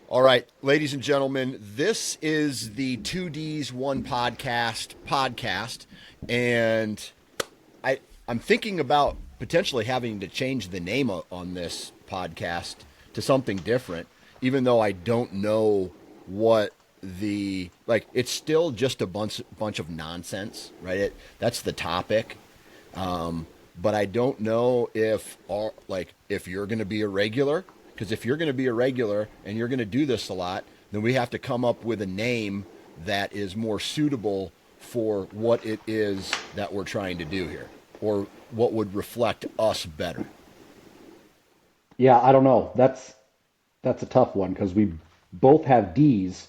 All right, ladies and gentlemen, this is the 2Ds One podcast, and I'm thinking about potentially having to change the name on this podcast to something different, even though I don't know what it's still just a bunch of nonsense, right? That's the topic. But I don't know if you're going to be a regular, because if you're going to be a regular and you're going to do this a lot, then we have to come up with a name that is more suitable for what it is that we're trying to do here, or what would reflect us better. Yeah, I don't know. That's a tough one because we both have D's,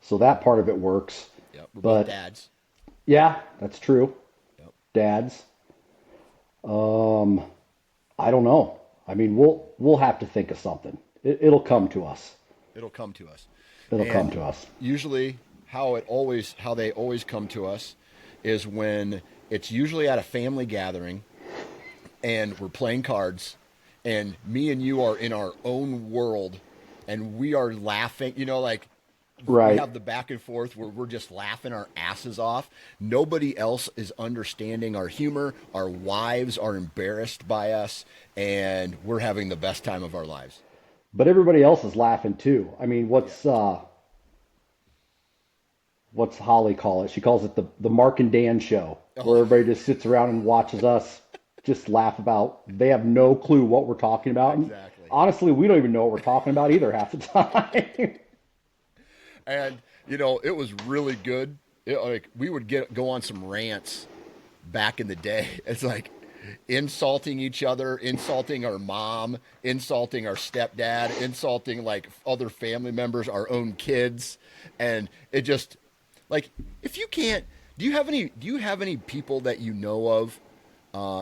so that part of it works. Yeah, we're both But dads. yeah, that's true. Yep. Dads. Um, I don't know. I mean, we'll have to think of something. It'll come to us. It'll come to us. It'll come And to us. usually how they always come to us is when it's usually at a family gathering and we're playing cards and me and you are in our own world and we are laughing, we Right. have the back and forth where we're just laughing our asses off. Nobody else is understanding our humor. Our wives are embarrassed by us, and we're having the best time of our lives. But everybody else is laughing too. I mean, Yeah. what's Holly call it? She calls it the Mark and Dan show, where Oh, everybody just sits around and watches us just laugh about. They have no clue what we're talking about. And exactly. honestly, we don't even know what we're talking about either half the time. And it was really good. We would go on some rants back in the day. It's like insulting each other, insulting our mom, insulting our stepdad, insulting like other family members, our own kids, and it just like if you can't. Do you have any people that you know of,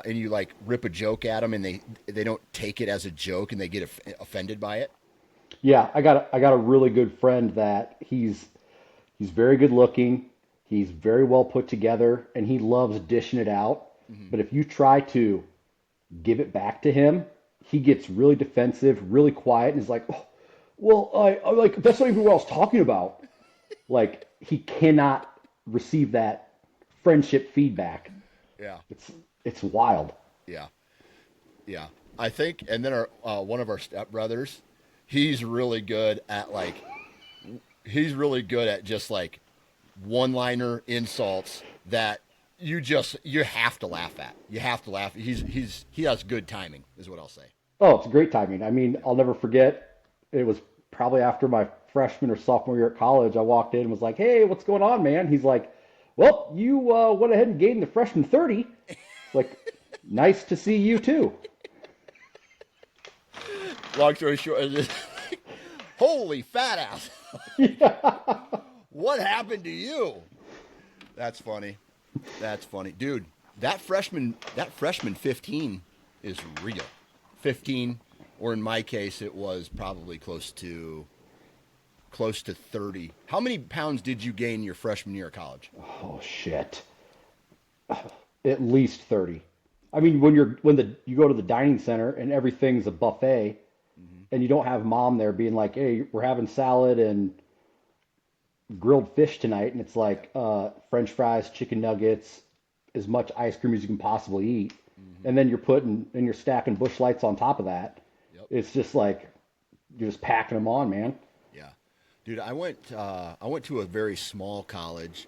and you like rip a joke at them and they don't take it as a joke and they get offended by it? Yeah, I got a really good friend that he's very good looking, he's very well put together, and he loves dishing it out. Hmm. But if you try to give it back to him, he gets really defensive, really quiet, and is like, oh, well, I like that's not even what I was talking about. Like he cannot receive that friendship feedback. Yeah. It's it's wild. Yeah. Yeah, I think, and then our one of our stepbrothers, he's really good at he's really good at just like one-liner insults that you have to laugh at. You have to laugh. He has good timing, is what I'll say. Oh, it's great timing. I mean, I'll never forget. It was probably after my freshman or sophomore year at college. I walked in and was like, "Hey, what's going on, man?" He's like, "Well, you went ahead and gained the freshman 30." Like, nice to see you too. Long story short, holy fat ass, Yeah. what happened to you? That's funny. That's funny, dude. That freshman 15 is real. 15, or in my case, it was probably close to 30. How many pounds did you gain your freshman year of college? Oh shit. At least 30. I mean, when the you go to the dining center and everything's a buffet Hmm. and you don't have mom there being like, "Hey, we're having salad and grilled fish tonight," and it's like French fries, chicken nuggets, as much ice cream as you can possibly eat, Hmm. and then you're stacking Bush Lights on top of that. Yep. It's just like you're just packing them on, man. Yeah, dude. I went to a very small college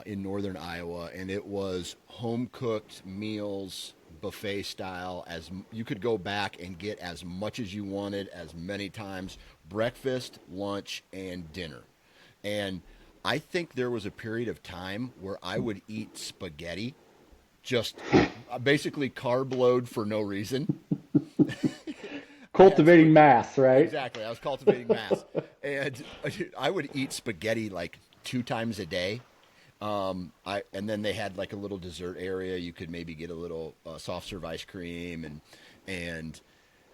in northern Iowa, and it was home cooked meals, buffet style. As you could go back and get as much as you wanted, as many times, breakfast, lunch, and dinner. And I think there was a period of time where I would eat spaghetti, just basically carb load for no reason. I had Cultivating mass, right? exactly. I was cultivating mass, and I would eat spaghetti like 2 times a day. And then they had like a little dessert area. You could maybe get a little soft serve ice cream, and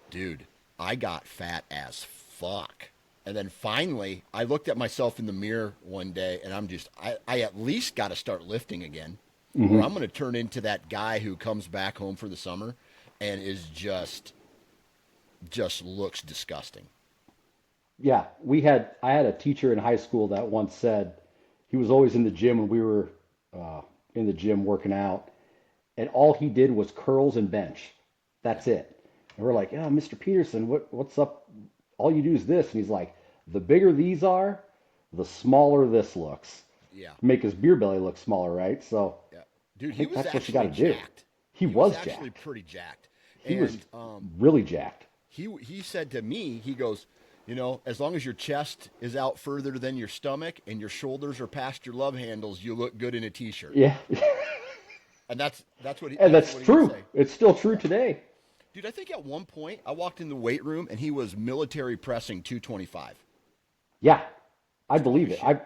dude, I got fat as fuck. And then finally, I looked at myself in the mirror one day, and I at least got to start lifting again, or Hmm. I'm going to turn into that guy who comes back home for the summer and is just looks disgusting. Yeah, I had a teacher in high school that once said he was always in the gym when we were uh, in the gym working out, and all he did was curls and bench. Yeah, That's it. And we're yeah, like, "Yeah, Mr. Peterson, what's up? All you do is this." And he's like, "The bigger these are, the smaller this looks." yeah, Make his beer belly look smaller, right? So yeah. Dude, I he think was that's what you got actually to do. jacked. He He was was actually jacked. pretty jacked. He was And really jacked. he said to me, he goes, you know, as long as your chest is out further than your stomach and your shoulders are past your love handles, you look good in a t-shirt. Yeah, And that's what and that's he would true. say. It's still true Yeah. today. Dude, I think at one point I walked in the weight room and he was military pressing 225. Yeah, I It's like, holy believe it. shit.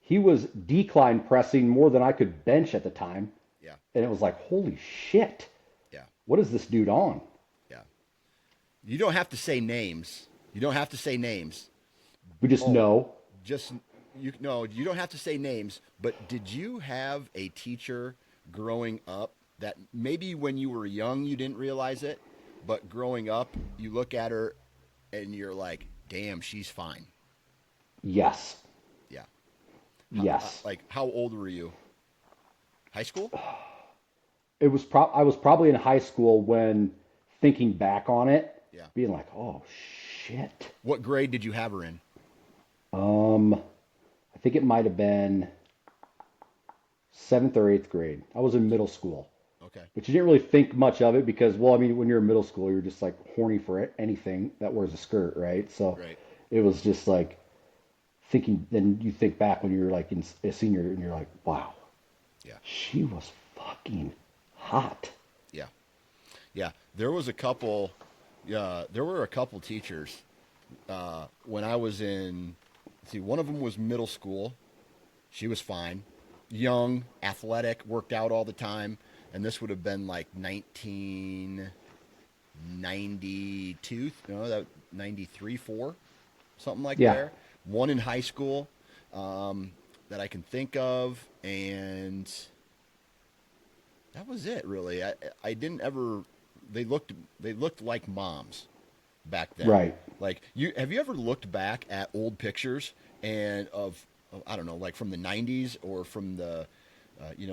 He was decline pressing more than I could bench at the time, Yeah. and it was like, holy shit, Yeah. what is this dude on? Yeah. You don't have to say names. You don't have to say names. We just Oh, know. just you no, you don't have to say names, but did you have a teacher growing up that maybe when you were young you didn't realize it, but growing up you look at her and you're like, "Damn, she's fine." Yes, Yeah. yes. Like how old were you? High school? I was probably in high school when thinking back on it, Yeah. being like, oh shit. What grade did you have her in? Um, I think it might have been seventh or eighth grade. I was in middle school. Okay. But you didn't really think much of it because, well, I mean, when you're in middle school, you're just like horny for anything that wears a skirt, right? So Right. it was just like thinking. Then you think back when you're like in a senior, and you're like, wow, Yeah. she was fucking hot. Yeah. Yeah. There was a couple there were a couple teachers when I was in, let's see, one of them was middle school. She was fine. Young, athletic, worked out all the time. And this would have been like 1992, no, that 93, 4, something like Yeah, there. One in high school that I can think of. And that was it, really. I didn't ever, they looked like moms back then. right. Like have you ever looked back at old pictures and of I don't know, like from the 90s or from the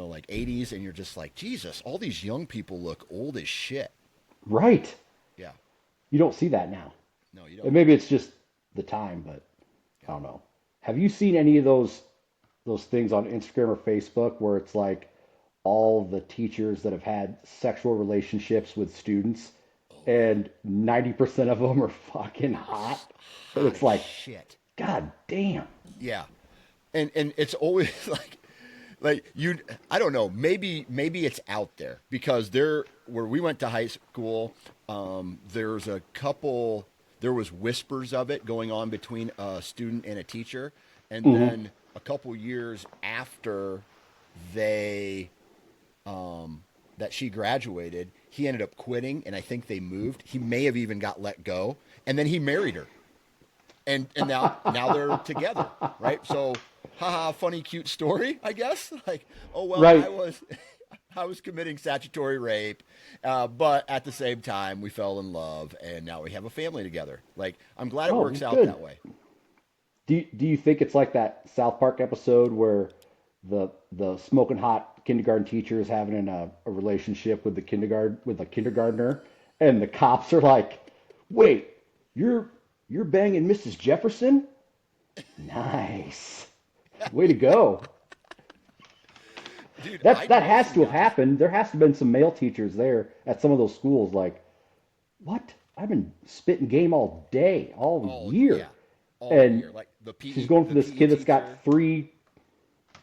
like 80s, and you're just like, Jesus, all these young people look old as shit. Right. Yeah. You don't see that now. No, you And don't. maybe it's just the time, but Yeah. I don't know. Have you seen any of those things on Instagram or Facebook where it's like all the teachers that have had sexual relationships with students Oh, and 90% of them are fucking hot? And hot it's as like, shit. God damn. Yeah. And it's always like you, I don't know, maybe it's out there because there where we went to high school, there's a couple, there was whispers of it going on between a student and a teacher, and Hmm. then a couple years after they that she graduated, he ended up quitting, and I think they moved. He may have even got let go, and then he married her, and now they're together, right? So, haha, funny, cute story, I guess. Like, oh well, Right. I was committing statutory rape, but at the same time, we fell in love, and now we have a family together. Like, I'm glad it Oh, works out good. that way. Do you think it's like that South Park episode where the smoking hot kindergarten teacher is having a relationship with the kindergartner, and the cops are like, "Wait, you're banging Mrs. Jefferson? Nice, way to go." Dude, I That know has some to have guys. happened. There has to have been some male teachers there at some of those schools. Like, what? I've been spitting game all day, all Oh year, yeah, all and year. Like she's going for the this PE kid that's teacher. got three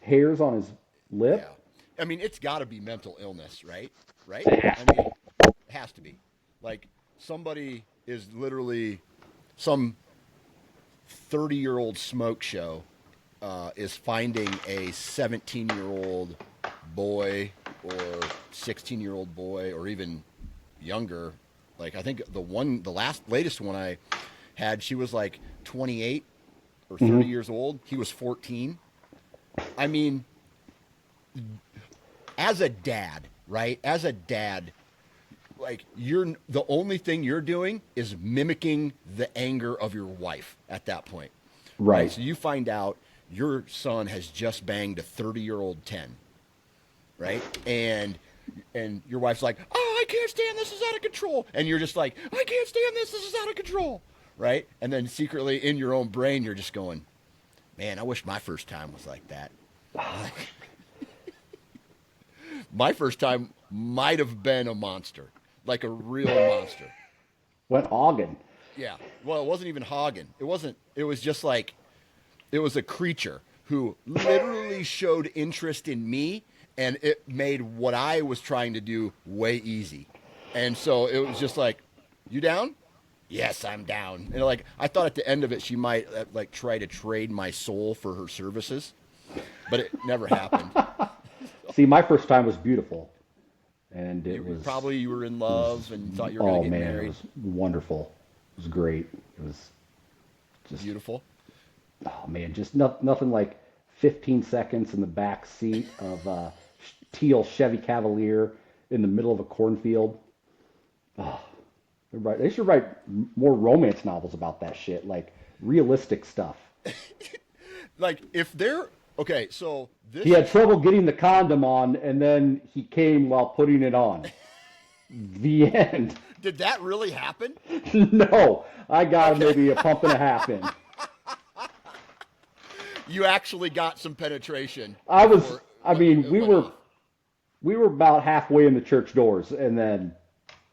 hairs on his Yeah. lip. I mean, it's got to be mental illness, right? Right? I mean, it has to be. Like, somebody is literally, some 30-year-old smoke show is finding a 17-year-old boy or 16-year-old boy or even younger. Like, I think latest one I had, she was like 28 or 30 Hmm. years old. He was 14. I mean, as a dad, right? As a dad, like you're the only thing you're doing is mimicking the anger of your wife at that point. Right. So you find out your son has just banged a 30-year-old 10, right? And your wife's like, "Oh, I can't stand this. This is out of control." And you're just like, "I can't stand this. This is out of control." Right? And then secretly in your own brain, you're just going, "Man, I wish my first time was like that." My first time might have been a monster, like a real monster. Went Ogden. Yeah. Well, it wasn't even Hagen. It wasn't. It was just like, it was a creature who literally showed interest in me, and it made what I was trying to do way easy. And so it was just like, "You down?" "Yes, I'm down." And like, I thought at the end of it, she might like try to trade my soul for her services, but it never happened. See, my first time was beautiful, and it was Probably you were in love and thought you were oh going to get man, it married. was wonderful. It was great. It was just Beautiful. oh man, just nothing like 15 seconds in the back seat of a teal Chevy Cavalier in the middle of a cornfield. Oh, they should write more romance novels about that shit, like realistic stuff. Like if they're okay, so this He had trouble getting the condom on, and then he came while putting it on. The end. did that really happen? No, I got maybe a pump and a half in. You actually got some penetration. I was, before I mean, it we went were, off. we were about halfway in the church doors, and then,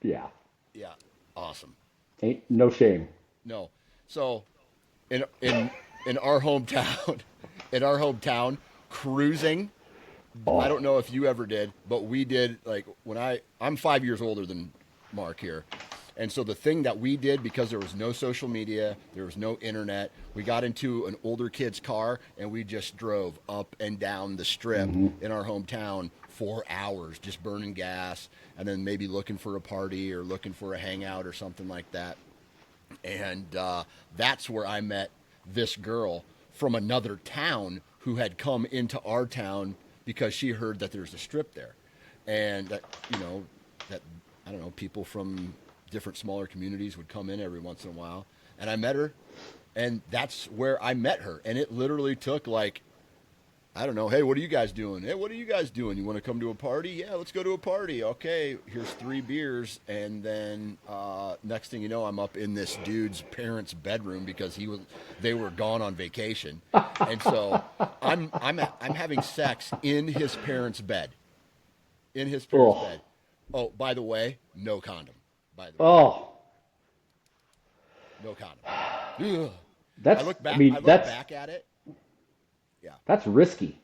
yeah, Yeah, awesome. ain't no shame. No, so in our hometown, in our hometown, cruising. I don't know if you ever did, but we did. Like when I'm 5 years older than Mark here, and so the thing that we did, because there was no social media, there was no internet, we got into an older kid's car and we just drove up and down the strip in our hometown for hours, just burning gas, and then maybe looking for a party or looking for a hangout or something like that. And that's where I met this girl from another town who had come into our town because she heard that there's a strip there, and that that I don't know, people from different smaller communities would come in every once in a while, and I met her, and that's where I met her, and it literally took like, I don't know, "Hey, what are you guys doing? Hey, what are you guys doing? You want to come to a party? Yeah, let's go to a party. Okay, here's 3 beers." And then next thing you know, I'm up in this dude's parents' bedroom because they were gone on vacation. And so I'm having sex in his parents' bed. In his parents' Oh. bed. Oh, by the way, no condom. By the way, Oh, no condom. Ugh. that's, I look back. I mean, I look that's, back at it. Yeah, that's risky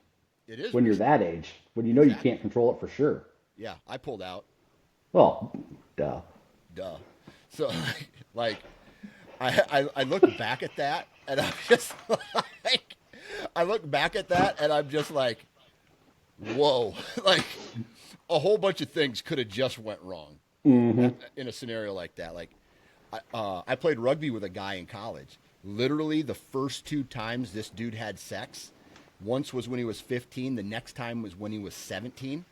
it is when you're risky. that age, when you know you Exactly. can't control it for sure. Yeah, I pulled out. Well, duh. Duh. So, like, I look back at that, and I'm just like, I look back at that, and I'm just like, whoa, like, a whole bunch of things could have just went wrong in a scenario like that. Like, I played rugby with a guy in college. Literally, the first 2 times this dude had sex, once was when he was 15. The next time was when he was 17.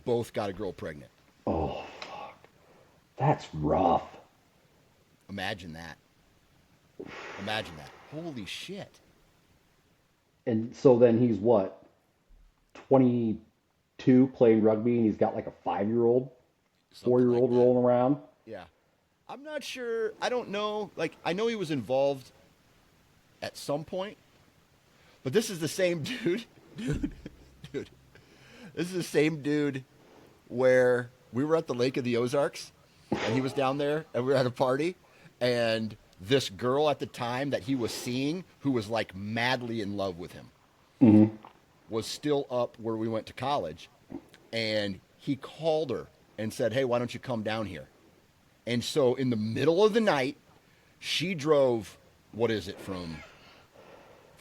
Both got a girl pregnant. Oh, fuck. That's rough. Imagine that. Imagine that. Holy shit. And so then he's what, 22 playing rugby, and he's got like a 5-year-old, Something 4-year-old like that. rolling around. Yeah. I'm not sure. I don't know. Like, I know he was involved at some point, but this is the same dude. Dude. This is the same dude where we were at the Lake of the Ozarks, and he was down there, and we were at a party, and this girl at the time that he was seeing, who was like madly in love with him, was still up where we went to college, and he called her and said, "Hey, why don't you come down here?" And so in the middle of the night, she drove, what is it, from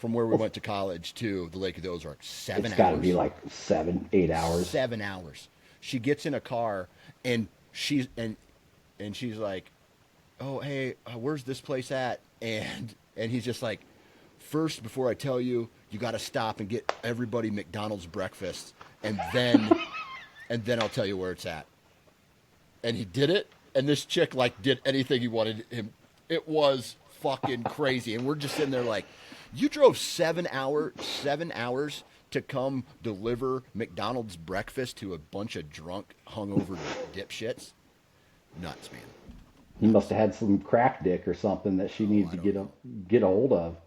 where we went to college to the Lake of the Ozarks? 7 It's hours. got to be like 7, 8 hours. 7 hours. She gets in a car, and she's like, "Oh, hey, where's this place at?" And he's just like, "First, before I tell you, you got to stop and get everybody McDonald's breakfast, and then I'll tell you where it's at." and he did it, and this chick like did anything he wanted him. It was fucking crazy, and we're just sitting there like, you drove 7 hours to come deliver McDonald's breakfast to a bunch of drunk, hungover dipshits. Nuts, man. He must have had some crack dick or something that she needs I to don't know. get a hold of.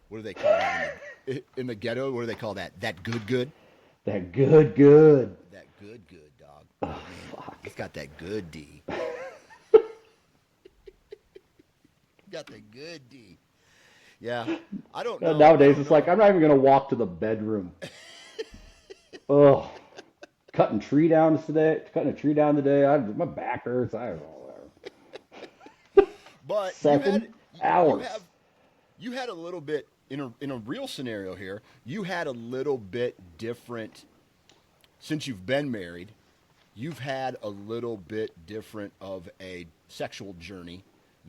What do they call that in the ghetto? What do they call that? That good good? That good. That good good, dog. Oh, Man, fuck. it's got that good D. Got the good D. Yeah, I don't know. I Nowadays, don't it's like, know. I'm not even going to walk to the bedroom. Oh, cutting a tree down today. My back hurts. I don't know. But 7 hours. you had a little bit in a real scenario here. You had a little bit different since you've been married. You've had a little bit different of a sexual journey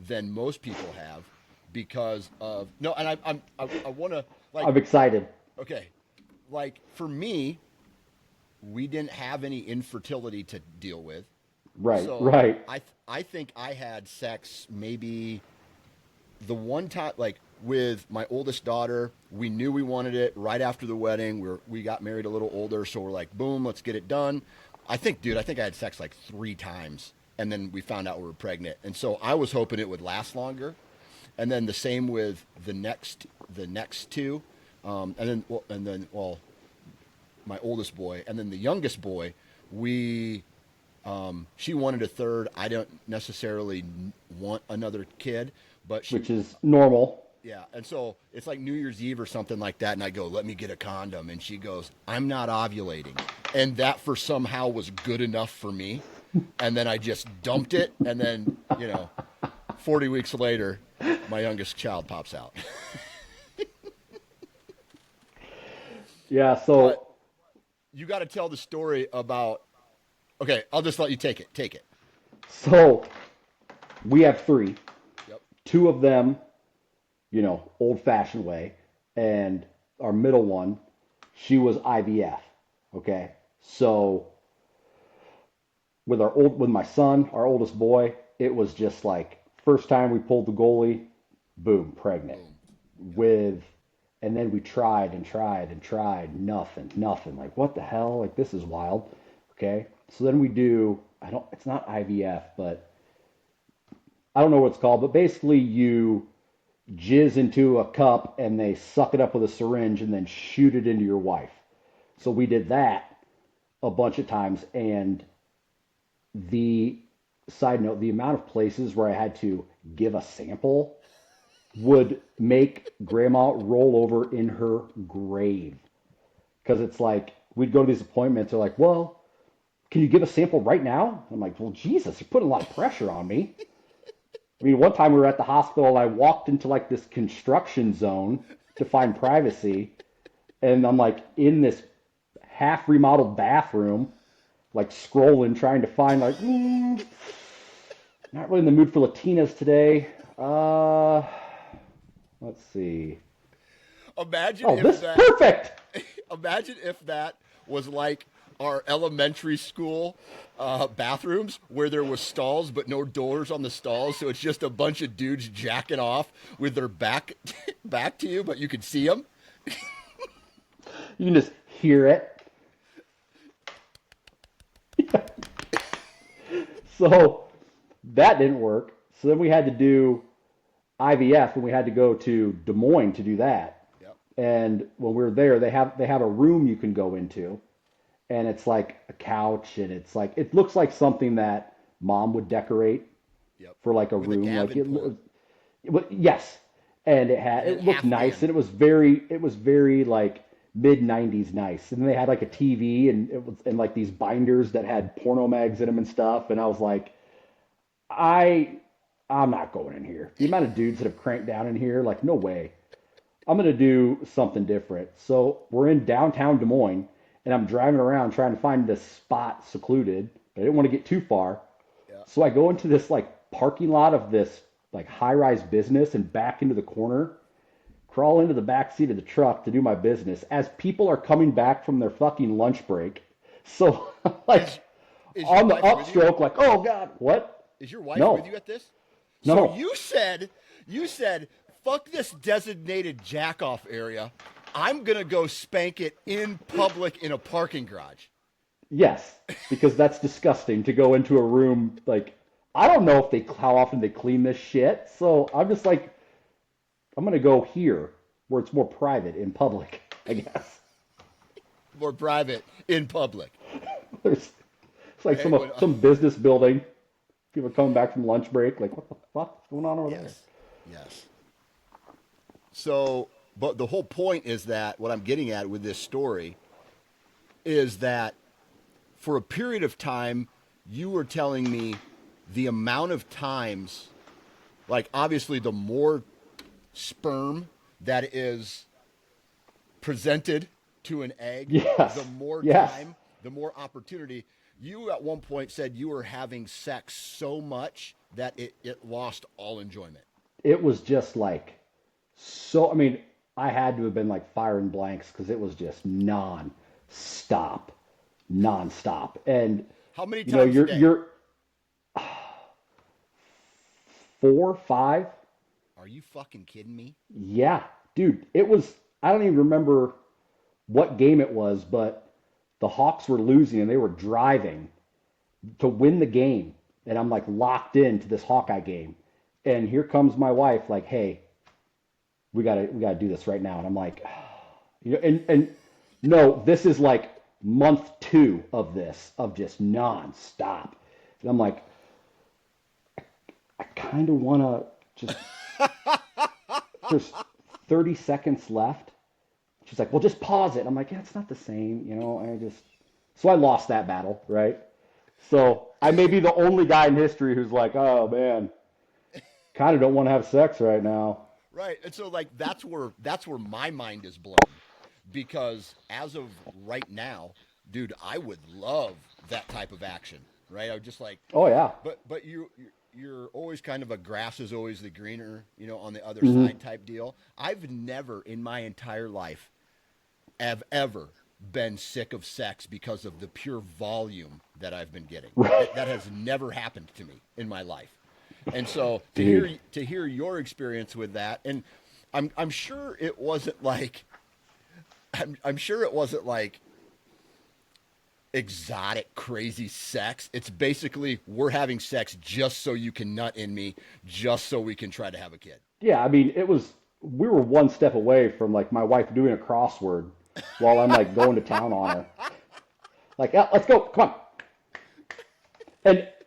than most people have because of no. And I want to like I'm excited. okay, like for me, we didn't have any infertility to deal with. Right, So right. I think I had sex maybe the one time like with my oldest daughter. We knew we wanted it right after the wedding. We got married a little older, so we're like, boom, let's get it done. I think I had sex like 3 times, and then we found out we were pregnant. And so I was hoping it would last longer. And then the same with the next two, and then my oldest boy, and then the youngest boy, we she wanted a third. I don't necessarily want another kid, but she, Which is normal. yeah. And so it's like New Year's Eve or something like that. And I go, let me get a condom. And she goes, I'm not ovulating. And that for somehow was good enough for me. And then I just dumped it. And then, 40 weeks later, my youngest child pops out. Yeah, But so you got to tell the story about, okay, I'll just let you take it. Take it. so we have three. Yep. Two of them, old-fashioned way, and our middle one, she was IVF. Okay, so with my son, our oldest boy, it was just like first time we pulled the goalie, boom, pregnant. Boom. Yep. With And then we tried and tried and tried, nothing. Like, what the hell? Like, this is wild. Okay, so then we do. It's not IVF, but I don't know what it's called. But basically, you jizz into a cup and they suck it up with a syringe and then shoot it into your wife. So we did that a bunch of times, and the side note, the amount of places where I had to give a sample would make grandma roll over in her grave. Because it's like, we'd go to these appointments, they're like, well, can you give a sample right now? I'm like, well, Jesus, you're putting a lot of pressure on me. I mean, one time we were at the hospital and I walked into like this construction zone to find privacy. And I'm like in this half remodeled bathroom, like scrolling, trying to find like, not really in the mood for Latinas today. Let's see. Imagine Oh, if this is perfect. imagine if that was like our elementary school bathrooms where there was stalls but no doors on the stalls, so it's just a bunch of dudes jacking off with their back to you, but you can see them. You can just hear it. So that didn't work. So then we had to do IVF, and we had to go to Des Moines to do that. Yep. And when we were there, they have a room you can go into, and it's like a couch, and it's like it looks like something that mom would decorate Yep. for like a With a room, like Davenport. yes, and And it looked nice, Afghan. and it was very like mid '90s nice, and they had like a TV, and it was and like these binders that had porno mags in them and stuff, and I was like, I'm not going in here. The amount of dudes that have cranked down in here, like, no way. I'm going to do something different. So we're in downtown Des Moines, and I'm driving around trying to find this spot secluded, but I didn't want to get too far. Yeah. So I go into this, like, parking lot of this, like, high-rise business and back into the corner, crawl into the back seat of the truck to do my business as people are coming back from their fucking lunch break. So, like, Is your on the wife with you? upstroke, like, oh God, what? Is your wife with No, you at this? So no, you said, fuck this designated jack off area. I'm gonna go spank it in public in a parking garage. yes, because that's disgusting to go into a room. Like, I don't know if they how often they clean this shit. So I'm just like, I'm gonna go here where it's more private in public, I guess. More private in public. There's it's like Right? some business building. People coming back from lunch break, like, what the fuck? What's going on over there? Yes. Yes. So, but the whole point is that what I'm getting at with this story is that for a period of time, you were telling me the amount of times, like obviously, the more sperm that is presented to an egg, the Yes, more yes. time, the more opportunity. You at one point said you were having sex so much that it lost all enjoyment. It was just like so. I mean, I had to have been like firing blanks because it was just non-stop, non-stop. And How many you know, times a day? you're 4, 5. Are you fucking kidding me? Yeah, dude. It was. I don't even remember what game it was, but the Hawks were losing and they were driving to win the game, and I'm like locked into this Hawkeye game, and here comes my wife, like, hey, we gotta do this right now, and I'm like, you know, and no, this is like month 2 of this of just nonstop, and I'm like, I kind of want to just there's 30 seconds left. She's like, well, just pause it. I'm like, yeah, it's not the same, you know. So I lost that battle, right? So I may be the only guy in history who's like, oh man, kind of don't want to have sex right now. Right. And so like that's where my mind is blown because as of right now, dude, I would love that type of action, right? I would just like Oh yeah. but you're always kind of a grass is always the greener, on the other Hmm. side type deal. I've never in my entire life have ever been sick of sex because of the pure volume that I've been getting. Right. That has never happened to me in my life. And so to Dude. hear your experience with that, and I'm sure it wasn't like I'm sure it wasn't like exotic crazy sex. It's basically we're having sex just so you can nut in me, just so we can try to have a kid. Yeah, I mean, we were one step away from like my wife doing a crossword while I'm like going to town on her. Like, yeah, let's go, come on.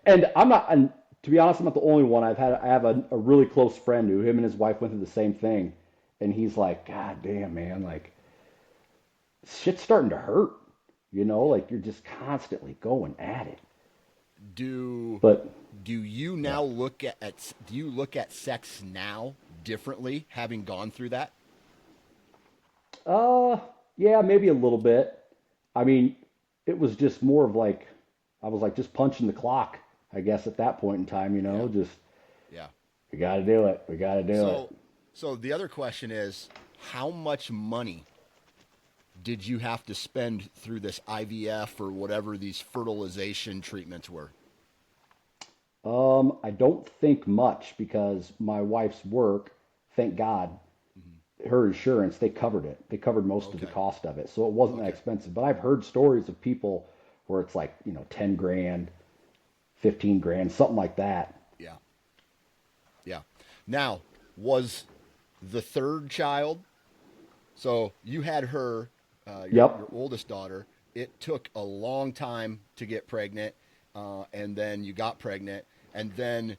And I'm not, and to be honest, I'm not the only one. I have a really close friend who him and his wife went through the same thing, and he's like, God damn, man, like shit's starting to hurt, like you're just constantly going at it. Do But do you yeah, now do you look at sex now differently having gone through that? uh, yeah, maybe a little bit. I mean, it was just more of like I was like just punching the clock, I guess, at that point in time, Yeah. just Yeah. we got to do it, we got to do it. So the other question is how much money did you have to spend through this IVF or whatever these fertilization treatments were? I don't think much because my wife's work, thank God, her insurance, they covered it. They covered most of the Okay. cost of it. So it wasn't that Okay. expensive. But I've heard stories of people where it's like, 10 grand, 15 grand, something like that. Yeah. Yeah. Now, was the third child, so you had her, your Yep. oldest daughter. It took a long time to get pregnant, and then you got pregnant. And then,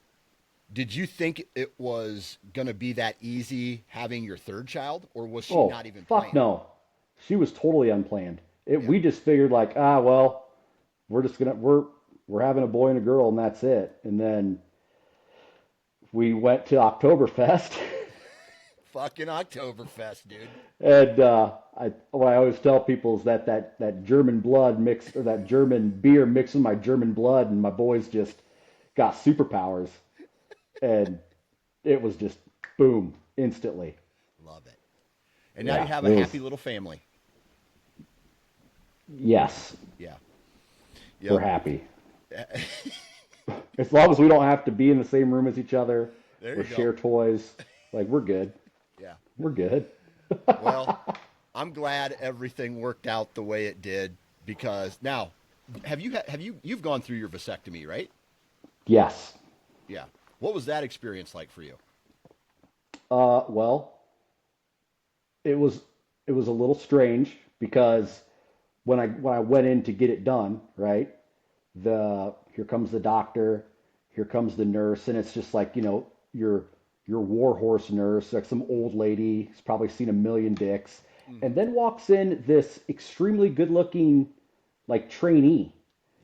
did you think it was going to be that easy having your third child, or was she Oh, not even fuck planned? no. She was totally unplanned. Yeah. We just figured like, well, we're having a boy and a girl and that's it. And then we went to Oktoberfest. Fucking Oktoberfest, dude. And what I always tell people is that German blood mixed or that German beer mixed with my German blood, and my boys just got superpowers, and it was just boom instantly. Love it. And now you Yeah, have it a was. happy little family. Yes, Yeah. we're Yep. happy. As long as we don't have to be in the same room as each other There or you go. share toys, like we're good. Yeah. We're good. Well, I'm glad everything worked out the way it did because now, you've gone through your vasectomy, right? Yes. Yeah. What was that experience like for you? Well, it was it was a little strange because when I went in to get it done, right? The Here comes the doctor, here comes the nurse, and it's just like, your warhorse nurse, like some old lady who's probably seen a million dicks, Mm. and then walks in this extremely good-looking like trainee,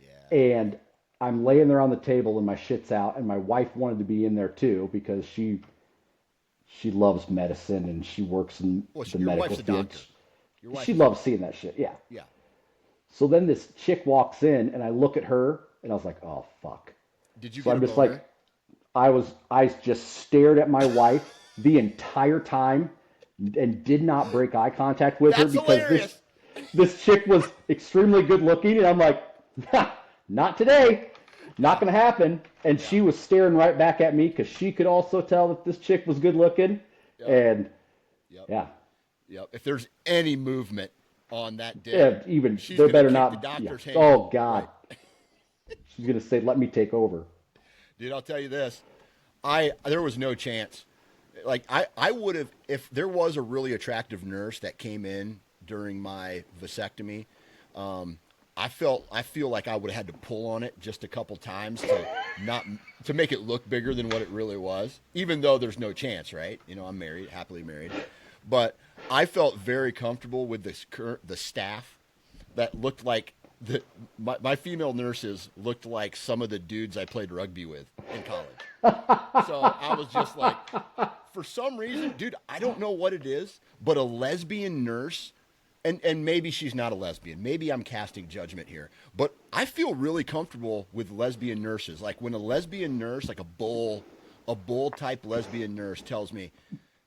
Yeah. and I'm laying there on the table and my shit's out, and my wife wanted to be in there too because she loves medicine and she works in Well, the your medical wife's a field. doctor. Your wife She is a loves doctor. seeing that shit. Yeah. Yeah. So then this chick walks in and I look at her and I was like, oh fuck. Did you So get a I'm just like, boner? I just stared at my wife the entire time and did not break eye contact with her That's because this hilarious. this chick was extremely good looking and I'm like, not today. Not Yeah. gonna happen. And Yeah. she was staring right back at me because she could also tell that this chick was good looking. Yep. And Yep. yeah, Yep. If there's any movement on that dick, yeah, even she's there gonna better kick the not. Yeah. doctor's hand. Oh God, Right. she's gonna say, "Let me take over." Dude, I'll tell you this. There was no chance. Like I would have if there was a really attractive nurse that came in during my vasectomy. I feel like I would have had to pull on it just a couple times to not to make it look bigger than what it really was. Even though there's no chance, right? I'm married, happily married, but I felt very comfortable with the staff that looked like my female nurses looked like some of the dudes I played rugby with in college. So I was just like, for some reason, dude, I don't know what it is, but a lesbian nurse, and maybe she's not a lesbian. Maybe I'm casting judgment here, but I feel really comfortable with lesbian nurses. Like when a lesbian nurse, like a bull type lesbian nurse tells me,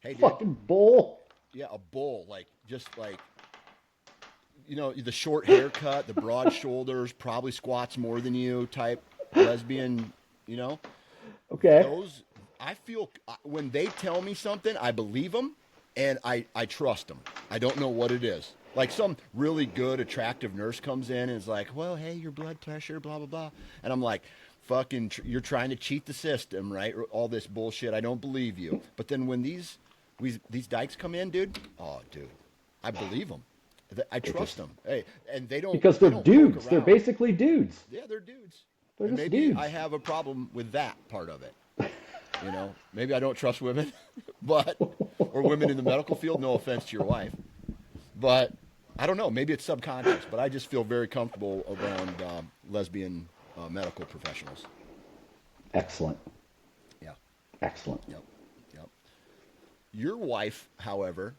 "Hey, dude, Fucking bull. yeah, a bull, like just like the short haircut, the broad shoulders, probably squats more than you type lesbian, you know, Okay. those I feel when they tell me something, I believe them and I trust them. I don't know what it is. Like some really good, attractive nurse comes in and is like, well, hey, your blood pressure, blah, blah, blah. And I'm like, fucking, you're trying to cheat the system, right? All this bullshit. I don't believe you. But then when these dykes come in, dude, oh, dude, I believe them. I They're trust just them. Hey, and they don't because they they're don't poke dudes. They're around. basically dudes. Yeah, they're dudes. They're And just maybe I dudes. have a problem with that part of it. Maybe I don't trust women, but or women in the medical field. No offense to your wife, but I don't know. Maybe it's subconscious, but I just feel very comfortable around lesbian medical professionals. Excellent. Yeah. Excellent. Yep. Yep. Your wife, however,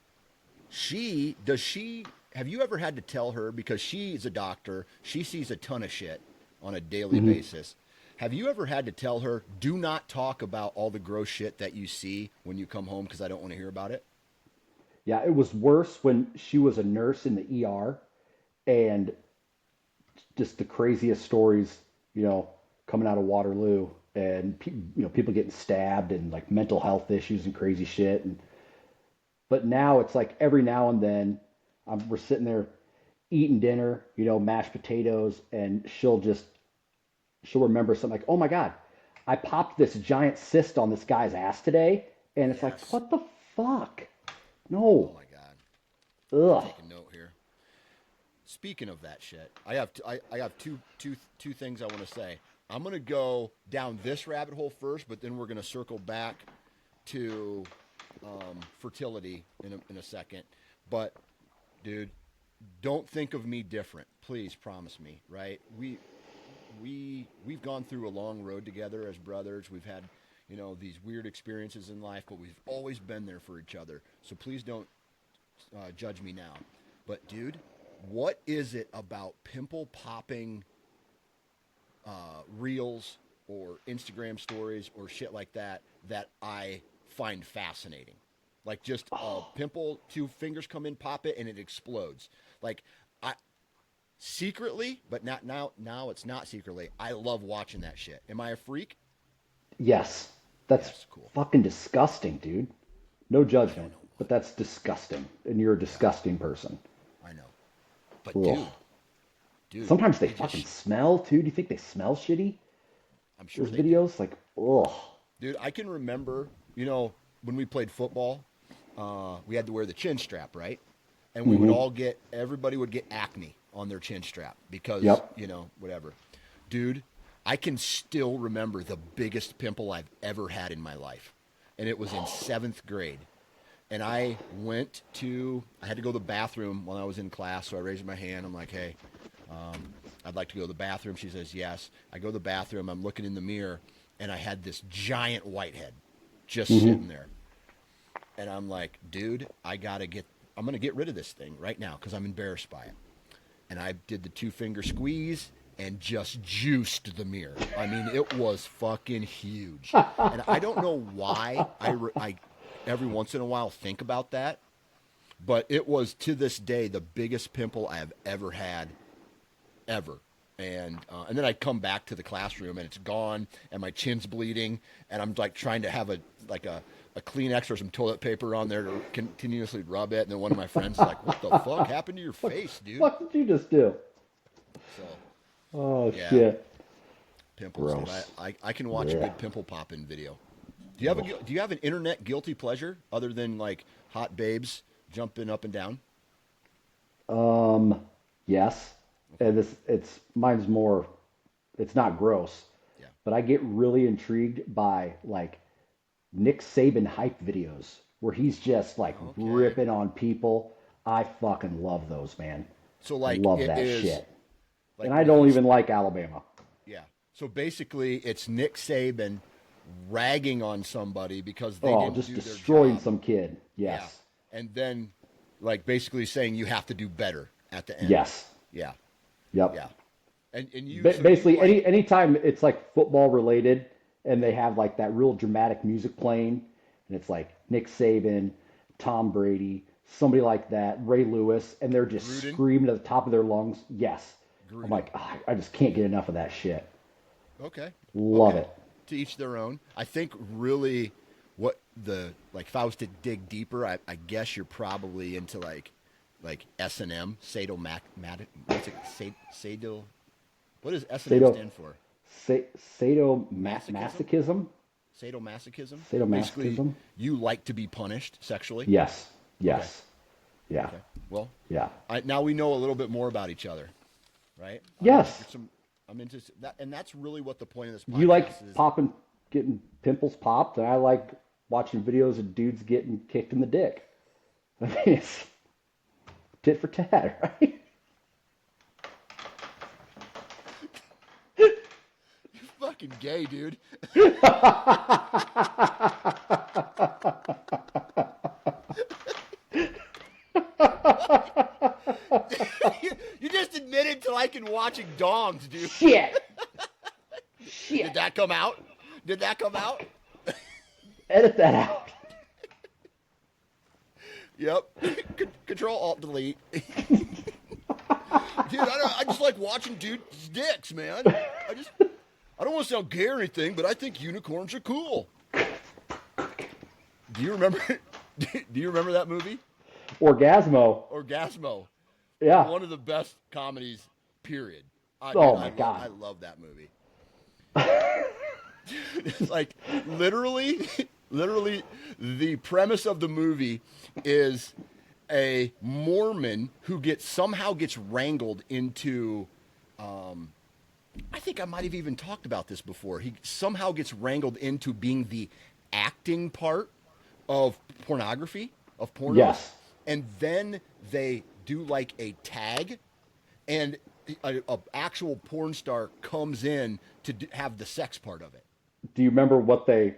she have you ever had to tell her because she's a doctor, she sees a ton of shit on a daily Hmm. basis. Have you ever had to tell her, do not talk about all the gross shit that you see when you come home because I don't want to hear about it? Yeah, it was worse when she was a nurse in the ER and just the craziest stories, coming out of Waterloo and people getting stabbed and like mental health issues and crazy shit. And but now it's like every now and then we're sitting there eating dinner, mashed potatoes, and she'll remember something like, "Oh my God, I popped this giant cyst on this guy's ass today," and it's like, Yes. "What the fuck? Oh No, my god. Let me ugh." take a note here. Speaking of that shit, I have two things I want to say. I'm gonna go down this rabbit hole first, but then we're gonna circle back to fertility in a second. But dude, don't think of me different. Please promise me, right? We've gone through a long road together as brothers. We've had, these weird experiences in life, but we've always been there for each other. So please don't judge me now. But dude, what is it about pimple popping reels or Instagram stories or shit like that I find fascinating? Like just a Oh, pimple, two fingers come in, pop it, and it explodes. Like I secretly, but not now. Now it's not secretly. I love watching that shit. Am I a freak? Yes. That's Yes, cool. fucking disgusting, dude. No I don't judgment, know but why. that's disgusting. And you're a Yeah, disgusting person. I know. But Ugh. dude, Sometimes they they fucking just. smell too. Do you think they smell shitty? I'm sure Those they do. videos? Like, ugh. Dude, I can remember, when we played football, we had to wear the chin strap, right? And we would Mm-hmm. all everybody would get acne on their chin strap because, Yep. whatever. Dude, I can still remember the biggest pimple I've ever had in my life. And it was in seventh grade. And I had to go to the bathroom while I was in class. So I raised my hand. I'm like, hey, I'd like to go to the bathroom. She says, yes. I go to the bathroom. I'm looking in the mirror. And I had this giant whitehead just Mm-hmm. sitting there. And I'm like, dude, I'm going to get rid of this thing right now because I'm embarrassed by it. And I did the 2-finger squeeze and just juiced the mirror. I mean, it was fucking huge. And I don't know why I every once in a while think about that, but it was to this day the biggest pimple I have ever had, ever. And then I come back to the classroom and it's gone and my chin's bleeding and I'm like trying to have a Kleenex or some toilet paper on there to continuously rub it. And then one of my friends is like, "What the fuck happened to your face, dude?" What did you just do? So Oh, yeah, shit. pimples, dude. Gross. I can watch a Yeah. good pimple popping video. Do you have an internet guilty pleasure other than like hot babes jumping up and down? Yes. Okay. And mine's more, it's not gross, Yeah. but I get really intrigued by like Nick Saban hype videos where he's just like Okay. ripping on people. I fucking love those, man. So like Love it that is shit. And like I where don't he's even like Alabama. yeah. So basically it's Nick Saban ragging on somebody because they Oh, didn't just do their destroying job. some kid. Yeah. Yes. And then like basically saying you have to do better at the end. Yes. Yeah. Yep. Yeah. And you Basically, like anytime it's like football related, and they have like that real dramatic music playing, and it's like Nick Saban, Tom Brady, somebody like that, Ray Lewis, and they're just Gruden, screaming at the top of their lungs. Yes, I'm Gruden. like, "Ah, I just can't get enough of that shit. Okay. Love Okay. it. To each their own. I think really what the like if I was to dig deeper, I guess you're probably into like S and M, what's it sado what does S and M Sado, stand for? Masochism? sadomasochism, Sadomasochism? Basically sadomasochism. you like to be punished sexually. Yes, Okay. yes, yeah, Okay. Well, yeah, now we know a little bit more about each other, right? yes. I'm into that, and that's really what the point of this You like podcast is. getting pimples popped, and I like watching videos of dudes getting kicked in the dick. I mean, it's tit for tat, right? You're fucking gay, dude. You just admitted to liking watching dongs, dude. Shit, Did shit. that come out? Did that come out? Edit that out. Yep. Control Alt Delete. Dude, I just like watching dudes' dicks, man. I don't want to sound gay or anything, but I think unicorns are cool. Do you remember? Do you remember that movie, Orgasmo. Orgasmo? Yeah. One of the best comedies. Period. Oh my God. I love that movie. It's like literally, literally, the premise of the movie is a Mormon who somehow gets wrangled into. I think I might have even talked about this before. He somehow gets wrangled into being the acting part of pornography, of pornos, Yes. and then they do like a tag, and a actual porn star comes in to have the sex part of it. Do you remember what they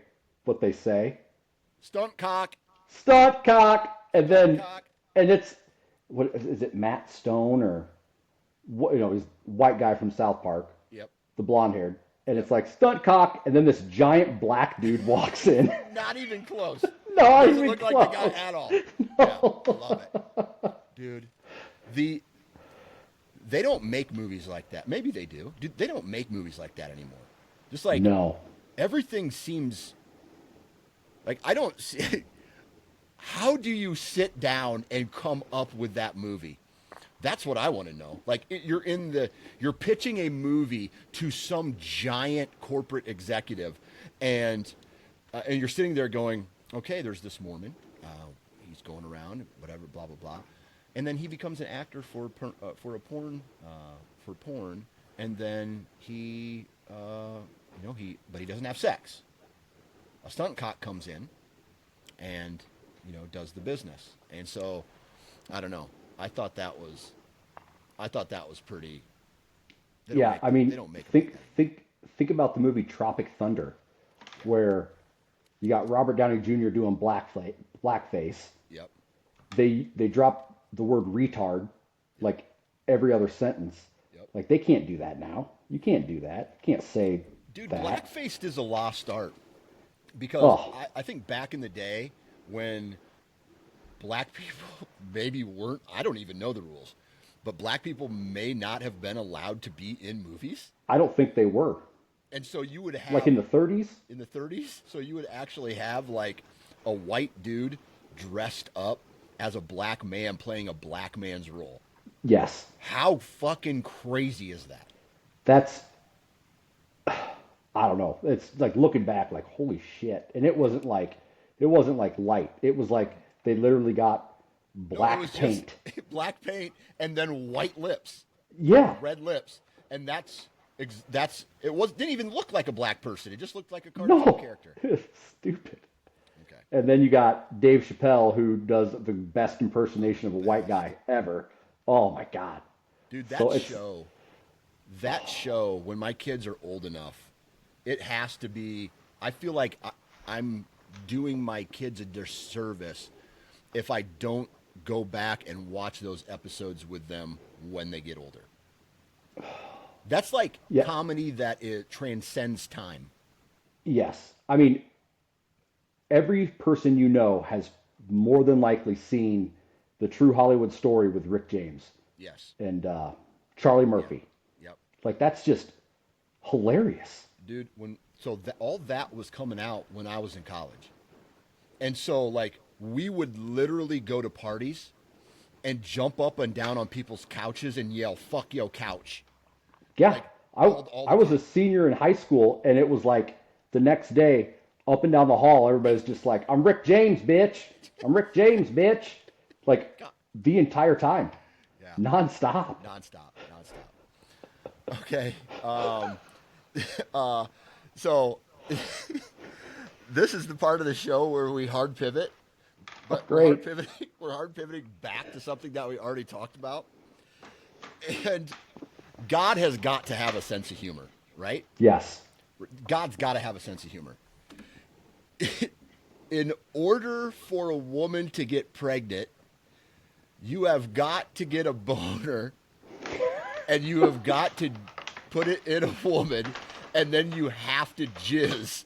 say? Stunt cock, Stunt cock, and stunt then cock. and it's what is it? Matt Stone or what? You know, he's white guy from South Park, Yep. the blonde haired, and Yep. it's like stunt cock, and then this giant black dude walks in. Not even close. Not Doesn't even look close. like the guy at all. Yeah, I love it, dude. they don't make movies like that. Maybe they do. They don't make movies like that anymore. Just like No. everything seems like I don't see. How do you sit down and come up with that movie? That's what I want to know. Like you're pitching a movie to some giant corporate executive, and you're sitting there going, okay, there's this Mormon, he's going around, whatever, blah blah blah, and then he becomes an actor for porn, and then he but he doesn't have sex. A stunt cock comes in, and does the business, and so I don't know. I thought that was pretty. Yeah, I mean, they don't make think about the movie Tropic Thunder, where you got Robert Downey Jr. doing blackface. Yep. They drop the word retard like every other sentence. Yep. Like they can't do that now. You can't do that. You can't say Dude, that. blackface is a lost art because Oh. I think back in the day when black people maybe weren't. I don't even know the rules, but black people may not have been allowed to be in movies. I don't think they were. And so you would have Like in the 30s? In the 30s, so you would actually have like a white dude dressed up as a black man playing a black man's role. Yes. How fucking crazy is that? That's I don't know. It's like looking back like holy shit. And it wasn't like light. It was like they literally got black No, it was paint. just black paint and then white lips. Yeah. Red lips. And didn't even look like a black person. It just looked like a cartoon No. character. It's stupid. Okay. And then you got Dave Chappelle, who does the best impersonation of a white guy ever. Oh my God. Dude, So that show, when my kids are old enough, it has to be, I feel like I'm doing my kids a disservice if I don't go back and watch those episodes with them when they get older. That's like Yeah. comedy that it transcends time. Yes. I mean, every person you know has more than likely seen the True Hollywood Story with Rick James Yes. and Charlie Murphy. Yep. Like that's just hilarious. Dude, all that was coming out when I was in college. And so like we would literally go to parties and jump up and down on people's couches and yell, "Fuck yo couch." Yeah. Like, I all I was the a senior in high school and it was like the next day up and down the hall everybody's just like, "I'm Rick James, bitch. I'm Rick James, bitch." Like the entire time. Yeah. Nonstop. Nonstop. Okay. So this is the part of the show where we hard pivot. But Great. we're hard pivoting back to something that we already talked about. And God has got to have a sense of humor, right? Yes. God's got to have a sense of humor. In order for a woman to get pregnant, you have got to get a boner and you have got to put it in a woman and then you have to jizz.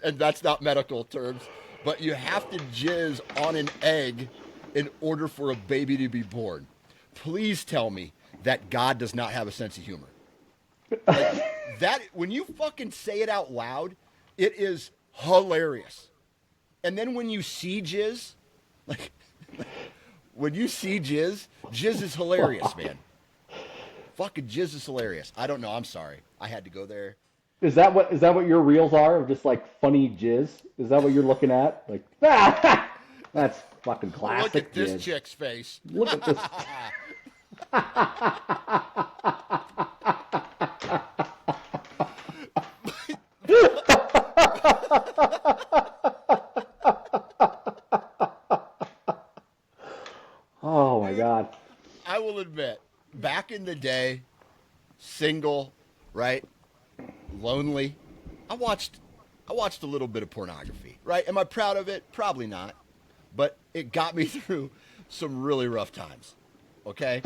And that's not medical terms, but you have to jizz on an egg in order for a baby to be born. Please tell me that God does not have a sense of humor. Like, that when you fucking say it out loud, it is hilarious. And then when you see jizz, like when you see jizz is hilarious, man. Fucking jizz is hilarious. I don't know. I'm sorry. I had to go there. Is that what your reels are of just like funny jizz? Is that what you're looking at? Like that's fucking classic. Look at this jizz. chick's face. Look at this. Oh my God. I will admit, back in the day, single, right? Lonely. I watched a little bit of pornography, right? Am I proud of it? Probably not. But it got me through some really rough times. Okay?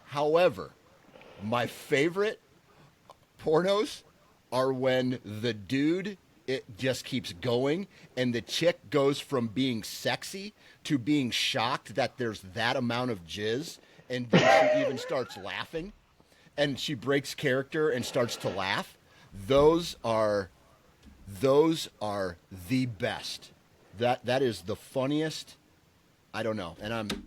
However, my favorite pornos are when the dude, it just keeps going and the chick goes from being sexy to being shocked that there's that amount of jizz and then she even starts laughing, and she breaks character and starts to laugh. Those are those are the best. That is the funniest. I don't know, and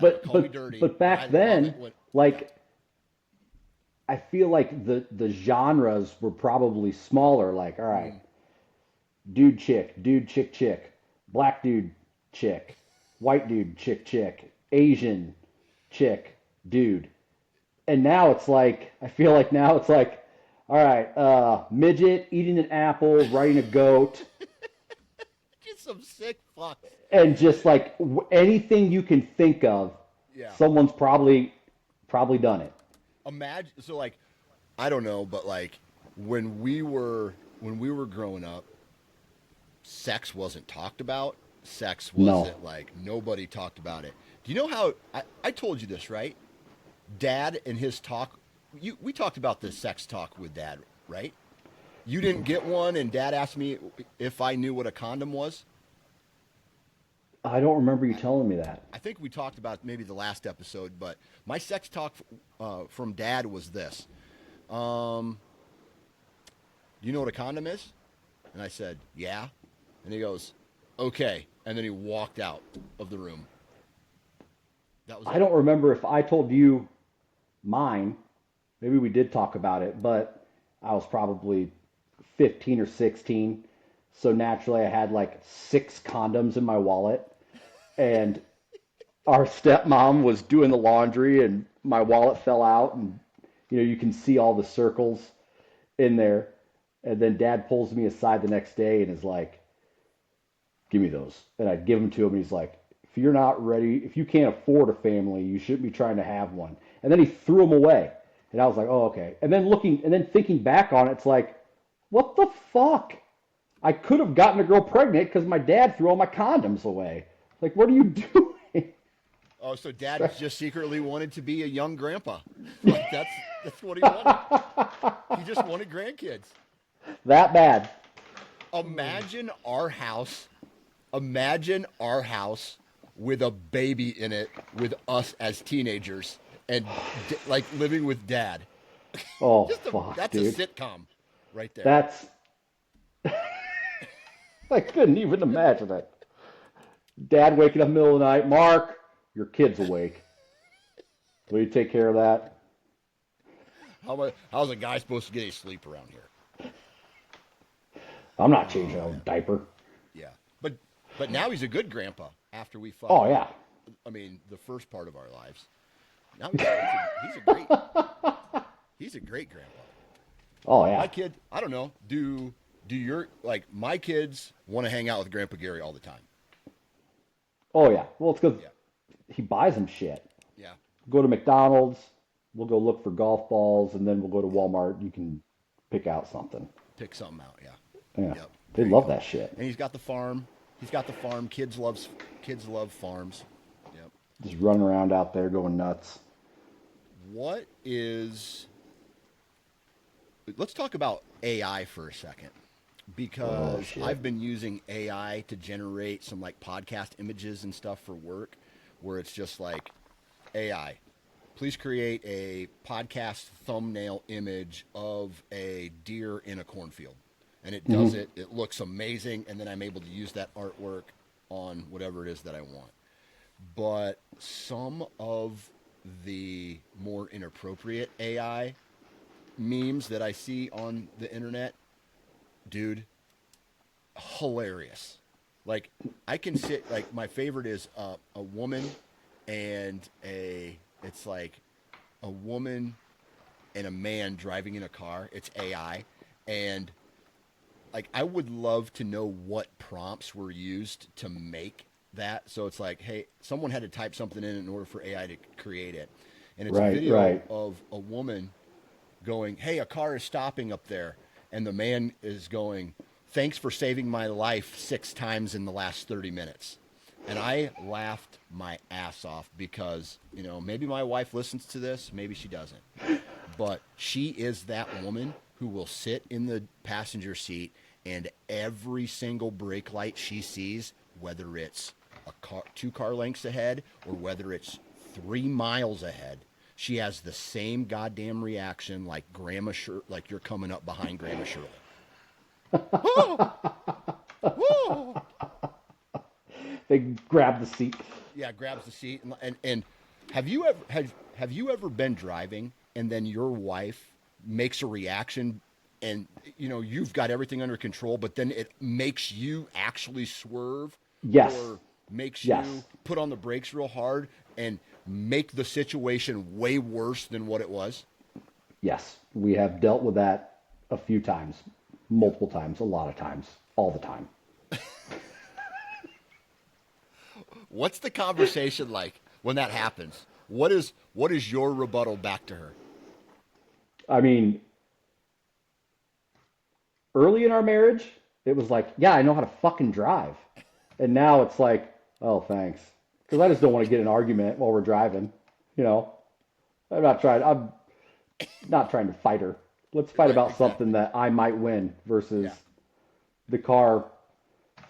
But call me dirty, but but I back love then, it when yeah. like I feel like the genres were probably smaller. Like, all right, Mm. dude, chick, black dude, chick, white dude, chick, Asian, chick, dude. And now it's like I feel like now it's like, all right, midget eating an apple, riding a goat, Just some sick fucks. and just like anything you can think of, Yeah. someone's probably done it. Imagine so like I don't know, but like when we were growing up, sex wasn't talked about. Sex No, wasn't like nobody talked about it. Do you know how I told you this, right? Dad and his talk we talked about the sex talk with dad, right? You didn't get one and dad asked me if I knew what a condom was. I don't remember you telling me that. I think we talked about maybe the last episode, but my sex talk from dad was this. Um, do you know what a condom is? And I said, yeah. And he goes, okay. And then he walked out of the room. That was I it. don't remember if I told you mine. Maybe we did talk about it, but I was probably 15 or 16. So naturally, I had like six condoms in my wallet. And our stepmom was doing the laundry, and my wallet fell out. And, you can see all the circles in there. And then dad pulls me aside the next day and is like, give me those. And I'd give them to him, and he's like, if you're not ready, if you can't afford a family, you shouldn't be trying to have one. And then he threw them away. And I was like, oh, okay. And then thinking back on it, it's like, what the fuck? I could have gotten a girl pregnant because my dad threw all my condoms away. Like, what are you doing? Oh, so dad just secretly wanted to be a young grandpa. Like that's what he wanted. He just wanted grandkids. That bad. Imagine our house. Imagine our house with a baby in it with us as teenagers and like living with dad. Oh, Just fuck, that's a dude. sitcom right there. That's, I couldn't even imagine it. Dad waking up in the middle of the night. Mark, your kid's awake. Will you take care of that? How's a guy supposed to get his sleep around here? I'm not changing Oh a yeah, diaper. yeah. But now he's a good grandpa after we Oh, fucking. yeah. I mean, the first part of our lives. Now he's a great grandpa. Oh, My yeah. kid, I don't know. Do your like my kids want to hang out with Grandpa Gary all the time? Oh, yeah. Well, it's because Yeah, he buys them shit. yeah, Go to McDonald's. We'll go look for golf balls, and then we'll go to yeah. Walmart. You can pick out something. Pick something out. Yeah, Yeah. yep. They There you love go. that shit. And he's got the farm. He's got the farm. Kids love farms. Yep. Just running around out there going nuts. What is? Let's talk about AI for a second Oh, because shit. I've been using AI to generate some like podcast images and stuff for work, where it's just like AI. Please create a podcast thumbnail image of a deer in a cornfield. And it does Hmm. it. It looks amazing. And then I'm able to use that artwork on whatever it is that I want. But some of the more inappropriate AI memes that I see on the internet, dude, hilarious. Like, I can sit, like, my favorite is a woman and it's like a woman and a man driving in a car. It's AI. And like I would love to know what prompts were used to make that. So it's like, hey, someone had to type something in order for AI to create it. And it's a Right, video right. of a woman going, "Hey, a car is stopping up there." And the man is going, "Thanks for saving my life 6 times in the last 30 minutes." And I laughed my ass off because, maybe my wife listens to this, maybe she doesn't. But she is that woman who will sit in the passenger seat and every single brake light she sees, whether it's a car 2 car lengths ahead or whether it's 3 miles ahead, she has the same goddamn reaction like like you're coming up behind Grandma Shirley. Oh, oh. They grab the seat. Yeah, grabs the seat and have you ever been driving and then your wife makes a reaction and you've got everything under control, but then it makes you actually swerve Yes. or makes Yes. you put on the brakes real hard and make the situation way worse than what it was? Yes. We have dealt with that a few times, multiple times, a lot of times, all the time. What's the conversation like when that happens? What is your rebuttal back to her? I mean, early in our marriage, it was like, yeah, I know how to fucking drive. And now it's like, oh, thanks. Because I just don't want to get in an argument while we're driving. You know, I'm not trying to fight her. Let's fight Right, about something exactly. that I might win versus Yeah. the car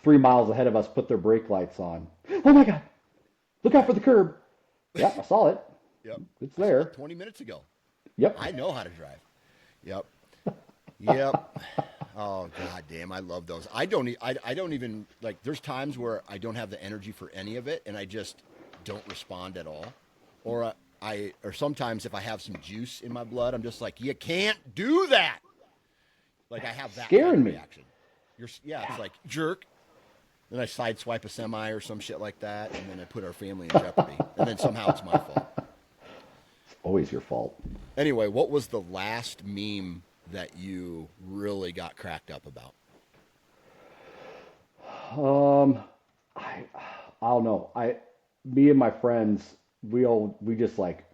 3 miles ahead of us put their brake lights on. Oh my God, look out Right. for the curb. Yep, I saw it. Yep. It's I saw it there. 20 minutes ago. Yep. I know how to drive. Yep. Yep. Oh god damn, I love those. I don't even like there's times where I don't have the energy for any of it and I just don't respond at all. Or or sometimes if I have some juice in my blood, I'm just like, "You can't do that." Like I have that kind Scaring of me. reaction. Yeah, it's like jerk. Then I sideswipe a semi or some shit like that and then I put our family in jeopardy. And then somehow it's my fault. It's always your fault. Anyway, what was the last meme that you really got cracked up about? Um, I I don't know. Me and my friends, we just like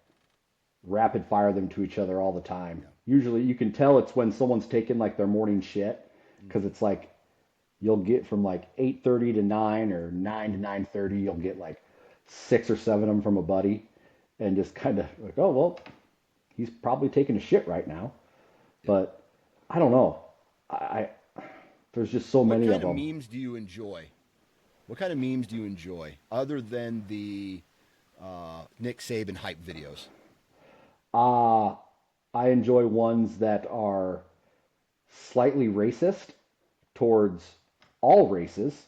rapid fire them to each other all the time. Yeah. Usually, you can tell it's when someone's taking like their morning shit because Mm-hmm. it's like you'll get from like 8:30 to 9 or 9 to 9:30, you'll get like six or seven of them from a buddy, and just kind of like, oh well, he's probably taking a shit right now. Yep. But I don't know. I there's just so What many kind of of them. memes do you enjoy? What kind of memes do you enjoy other than the Nick Saban hype videos? Uh, I enjoy ones that are slightly racist towards all races.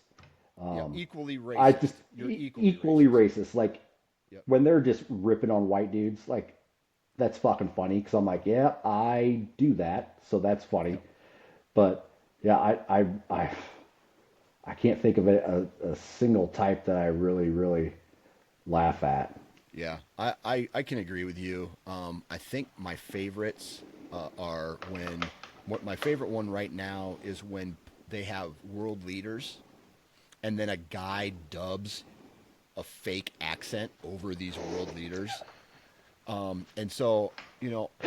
Yeah, Um, equally I racist. just You're equally equally racist. racist. Like Yep. when they're just ripping on white dudes, like that's fucking funny because I'm like, yeah, I do that, so that's funny. Yep. But yeah, I can't think of a single type that I really laugh at. Yeah, I can agree with you. I think my favorites are when what my favorite one right now is when they have world leaders and then a guy dubs a fake accent over these world leaders. And so,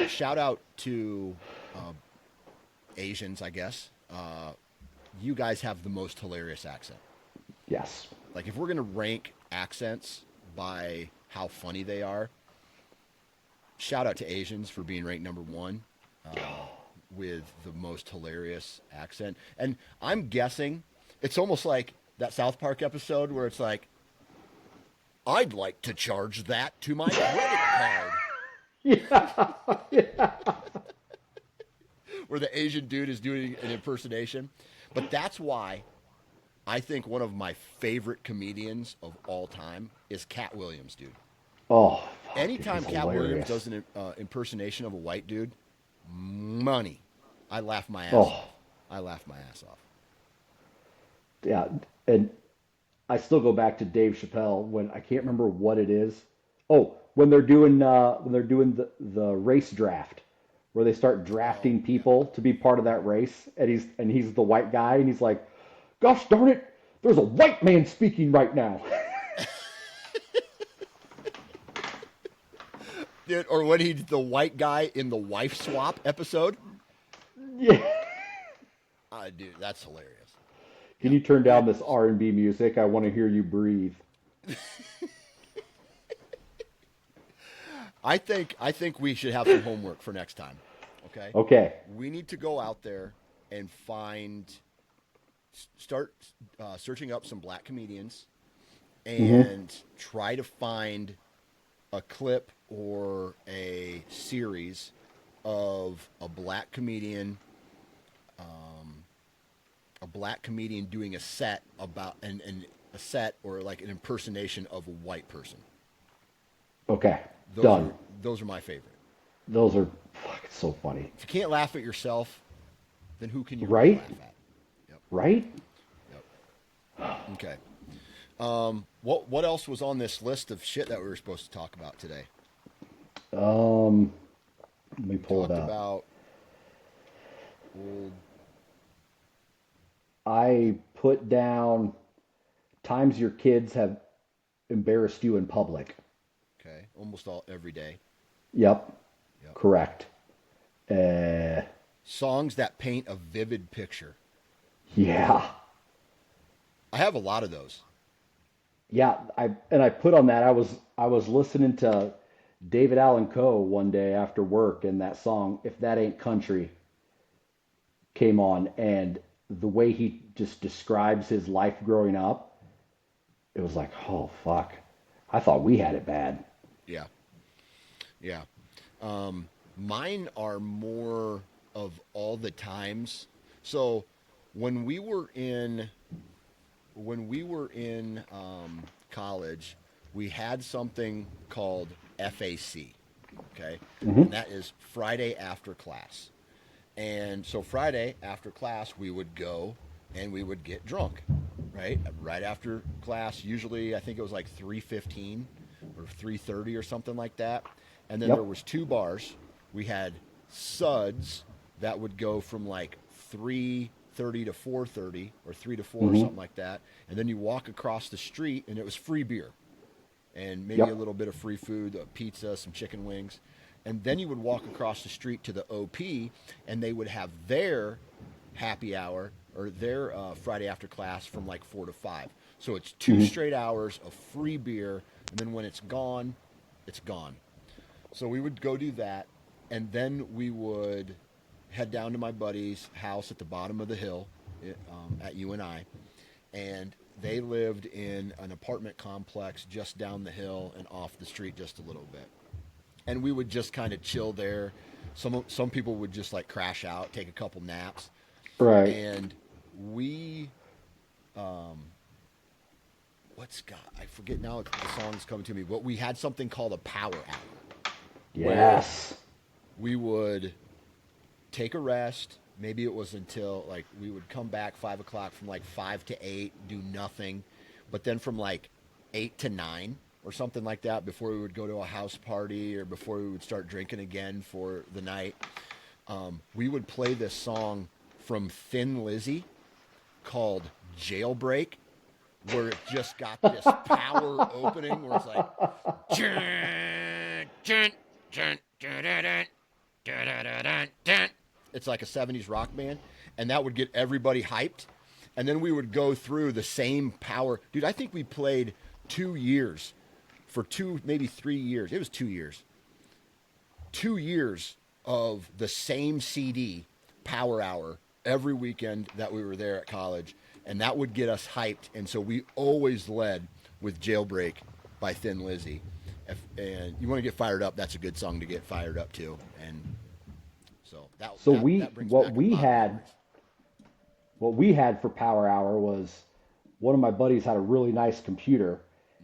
shout out to uh, Asians, I guess. You guys have the most hilarious accent. Yes. Like, if we're going to rank accents by how funny they are, shout out to Asians for being ranked number one with the most hilarious accent. And I'm guessing it's almost like that South Park episode where it's like, I'd like to charge that to my credit card. Yeah. Yeah. Where the Asian dude is doing an impersonation. But that's why I think one of my favorite comedians of all time is Cat Williams, dude. Oh, fuck, dude, Anytime he's Cat Williams hilarious. does an impersonation of a white dude, money. I laugh my ass Oh, off. I laugh my ass off. yeah. And I still go back to Dave Chappelle when I can't remember what it is. Oh, when they're doing the race draft, where they start Oh, drafting yeah. people to be part of that race, and he's the white guy, and he's like, "Gosh darn it, there's a white man speaking right now." Dude, or when he's the white guy in the wife swap episode. Yeah. Dude, that's hilarious. Can Yep. you turn down It this R&B music? I want to hear you breathe. I think we should have some homework for next time. Okay? Okay. We need to go out there and start searching up some black comedians Hmm. and try to find a clip or a series of a black comedian doing a set about and a set or like an impersonation of a white person. Okay, Those done. are those are my favorite. Those are fucking so funny. If you can't laugh at yourself, then who can you really Right? laugh at? Yep. Right? Yep. Okay. What else was on this list of shit that we were supposed to talk about today? Um, Let me We pull it talked up. about old. I put down times your kids have embarrassed you in public. Okay, almost all every day. Yep, Yep. correct. Uh, Songs that paint a vivid picture. yeah. I have a lot of those. Yeah, I put on that I was listening to David Allan Coe one day after work and that song If That Ain't Country came on and the way he just describes his life growing up, it was like, "Oh fuck. I thought we had it bad." Yeah, yeah. Mine are more of all the times. So when we were in college, we had something called FAC. Okay, and Hmm. that is Friday after class. And so Friday after class, we would go and we would get drunk, right? Right after class, usually I think it was like 3:15 or 3:30 or something like that. And then there Yep. was two bars. We had suds that would go from like 3:30 to 4:30 or 3 to 4 or Hmm. something like that. And then you walk across the street and it was free beer and maybe a Yep. little bit of free food, pizza, some chicken wings. And then you would walk across the street to the OP, and they would have their happy hour or their Friday after class from like 4 to 5. So it's two Hmm. straight hours of free beer, and then when it's gone, it's gone. So we would go do that, and then we would head down to my buddy's house at the bottom of the hill at UNI, and they lived in an apartment complex just down the hill and off the street just a little bit. And we would just kind of chill there. Some people would just like crash out, take a couple naps, Right. and we what's got I forget now the song's coming to me, but we had something called a power hour where Yes. we would take a rest. Maybe it was until like we would come back 5 o'clock from like 5 to 8, do nothing, but then from like 8 to 9 or something like that before we would go to a house party or before we would start drinking again for the night. We would play this song from Thin Lizzy called Jailbreak, where it just got this power opening where it's like, it's like a 70s rock band, and that would get everybody hyped. And then we would go through the same power. Dude, I think we played 2 years for maybe 3 years. It was 2 years. 2 years of the same CD, Power Hour, every weekend that we were there at college. And that would get us hyped. And so we always led with Jailbreak by Thin Lizzy. And you want to get fired up, that's a good song to get fired up to. And so that So that we that brings what back a we lot of had memories. what we had for Power Hour was one of my buddies had a really nice computer,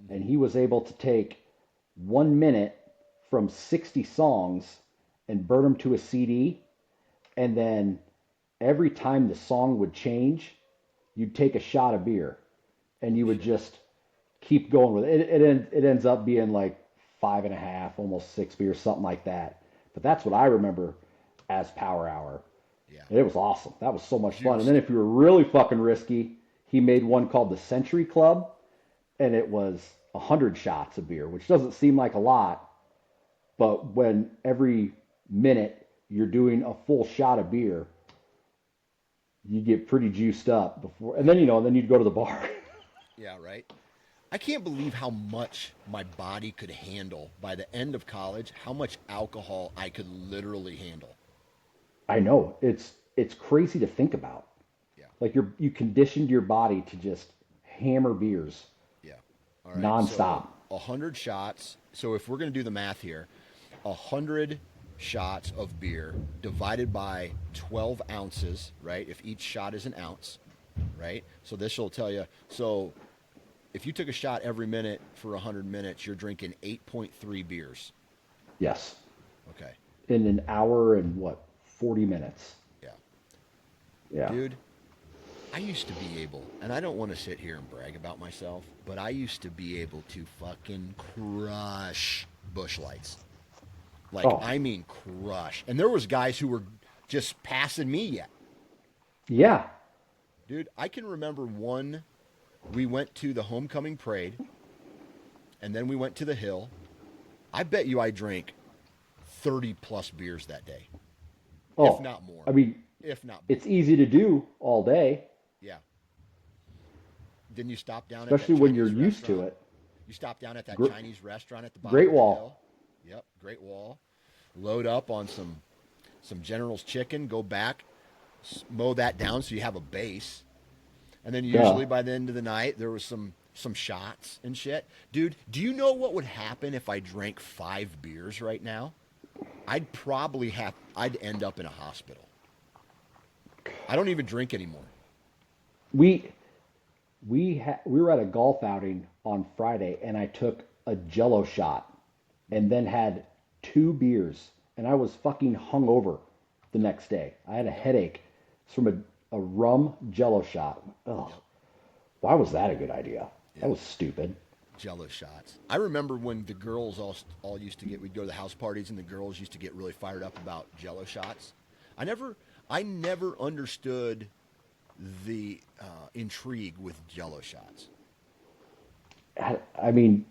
and he was able to take 1 minute from 60 songs and burn them to a CD, and then every time the song would change, you'd take a shot of beer, and Oh you would shit. just keep going with it. It ends up being like five and a half, almost six beers, something like that. But that's what I remember as Power Hour. Yeah. And it was awesome. That was so much fun. And then Juiced. if you were really fucking risky, he made one called the Century Club, and it was 100 shots of beer, which doesn't seem like a lot, but when every minute you're doing a full shot of beer, you get pretty juiced up before, and then then you'd go to the bar. Yeah, right. I can't believe how much my body could handle by the end of college, how much alcohol I could literally handle. I know it's crazy to think about. Yeah. Like you conditioned your body to just hammer beers Yeah. All right. So nonstop. 100 shots. So if we're going to do the math here, 100 shots of beer divided by 12 ounces, right? If each shot is an ounce, right? So this will tell you. So if you took a shot every minute for 100 minutes, you're drinking 8.3 beers. Yes. Okay. In an hour and what, 40 minutes? Yeah. Yeah. Dude, I used to be able, and I don't want to sit here and brag about myself, but I used to be able to fucking crush Busch Lights. Like, Oh, I mean, crush. And there was guys who were just passing me yet, right? yeah. Dude, I can remember one, we went to the homecoming parade, and then we went to the hill. I bet you I drank 30 plus beers that day, if Oh, not more. I mean, If not more. it's easy to do all day, Yeah. Then you stop down at that especially when you're Chinese used to restaurant. it. You stop down at that Gr- Chinese restaurant at the bottom Great of the hill. Wall. Yep, Great Wall. Load up on some General's chicken. Go back, mow that down so you have a base. And then Duh. usually by the end of the night there was some shots and shit. Dude, do you know what would happen if I drank 5 beers right now? I'd end up in a hospital. I don't even drink anymore. We were at a golf outing on Friday, and I took a Jello shot, and then had 2 beers, and I was fucking hungover the next day. I had a headache. It's from a rum Jello shot. Ugh. Why was that a good idea? Yeah. That was stupid. Jello shots. I remember when the girls all used to we'd go to the house parties and the girls used to get really fired up about Jello shots. I never understood the intrigue with Jello shots. I mean,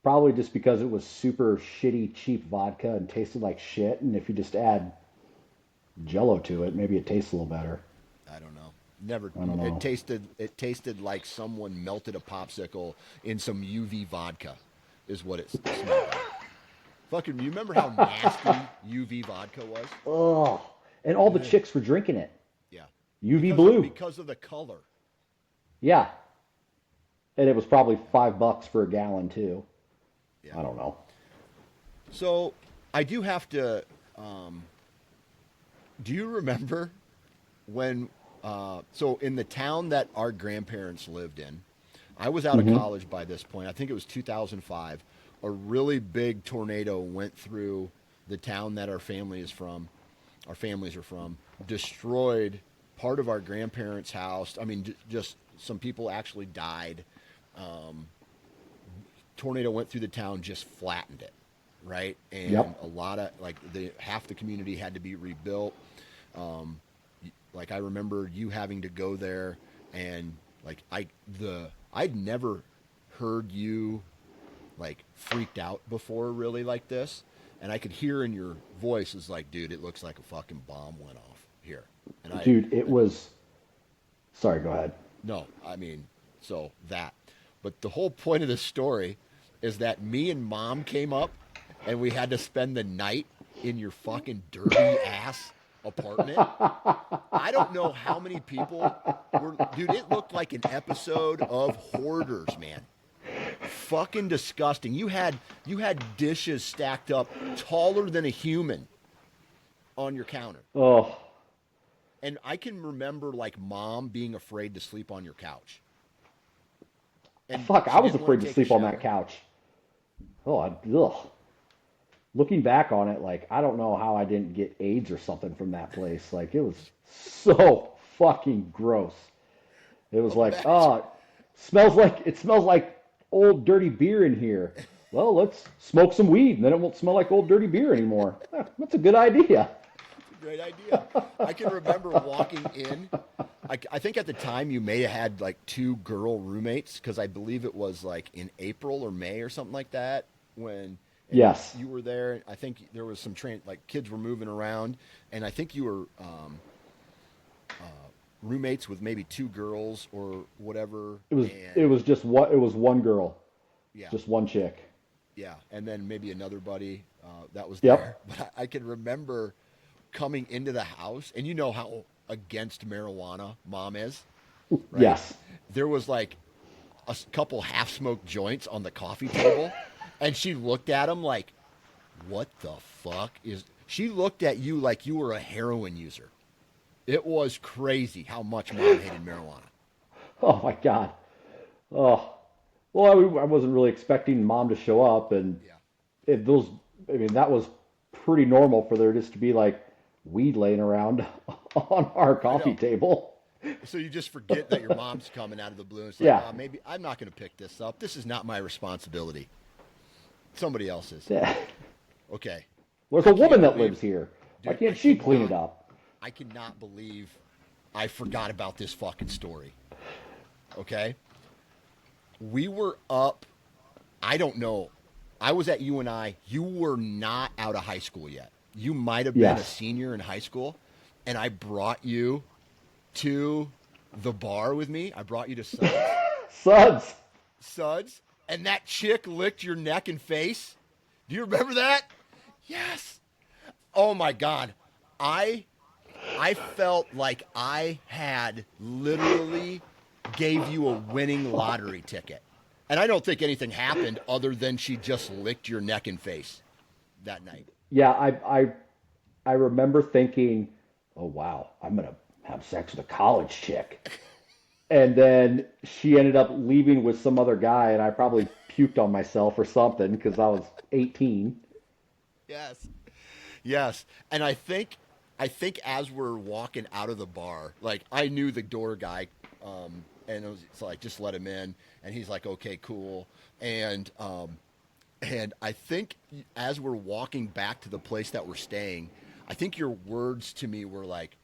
probably just because it was super shitty, cheap vodka and tasted like shit, and if you just add Jello to it, maybe it tastes a little better. I don't know. Never. I don't know. It tasted like someone melted a popsicle in some UV vodka, is what it smelled like. Fucking, you remember how nasty UV vodka was? Ugh. And all the chicks were drinking it. Yeah. UV blue. Because of the color. Yeah. And it was probably $5 for a gallon too. Yeah. I don't know. So I do have to. Do you remember when? So in the town that our grandparents lived in, I was out of college by this point. I think it was 2005. A really big tornado went through the town that our families are from, destroyed part of our grandparents' house. I mean, just some people actually died. Tornado went through the town, just flattened it, right? And Yep. a lot of half the community had to be rebuilt. Like I remember you having to go there, and I'd never heard you like freaked out before, really, like this, and I could hear in your voice is like, dude, it looks like a fucking bomb went off here. And Dude, it was. Sorry, go ahead. no, I mean, so that, but the whole point of this story is that me and Mom came up, and we had to spend the night in your fucking dirty ass apartment. I don't know how many people were, dude, it looked like an episode of Hoarders, man. Fucking disgusting. You had dishes stacked up taller than a human on your counter. Oh, And I can remember like Mom being afraid to sleep on your couch. And fuck! she I was didn't wanna afraid to take a sleep on shower. that couch. Oh, ugh. Looking back on it, like I don't know how I didn't get AIDS or something from that place. Like it was so fucking gross. It was like, Imagine. oh, it smells like old dirty beer in here. Well, let's smoke some weed, and then it won't smell like old dirty beer anymore. That's a good idea. Great idea. I can remember walking in. I think at the time you may have had like 2 girl roommates, because I believe it was like in April or May or something like that when Yes. you were there. I think there was some like kids were moving around, and I think you were roommates with maybe 2 girls or whatever. It was just what it was one girl, Yeah, just one chick. yeah, and then maybe another buddy that was Yep. there. But I can remember coming into the house, and you know how against marijuana Mom is, right? Yes. There was like couple half-smoked joints on the coffee table, and she looked at him like, "What the fuck is?" She looked at you like you were a heroin user. It was crazy how much mom hated marijuana. Oh my God. Oh, well, I wasn't really expecting mom to show up, and Yeah. if those, I mean, that was pretty normal for there just to be like weed laying around on our I coffee know. table. So you just forget that your mom's coming out of the blue. And it's like, Yeah. oh, maybe I'm not going to pick this up. This is not my responsibility. Somebody else's. Yeah. Okay. There's I a can't woman that believe, lives here. Why dude. can't she clean it up? I cannot believe I forgot about this fucking story. Okay. We were up. I don't know. I was at UNI. You were not out of high school yet. You might have been a Yes. senior in high school, and I brought you to the bar with me. I brought you to Suds. Suds. Suds, and that chick licked your neck and face. Do you remember that? Yes. Oh my God. I I felt like I had literally gave you a winning lottery ticket. And I don't think anything happened other than she just licked your neck and face that night. Yeah, I remember thinking, oh wow, I'm gonna have sex with a college chick. And then she ended up leaving with some other guy, and I probably puked on myself or something because I was 18. Yes. Yes. And I think as we're walking out of the bar, like I knew the door guy, and it's like just let him in, and he's like, okay, cool, and I think as we're walking back to the place that we're staying, I think your words to me were like,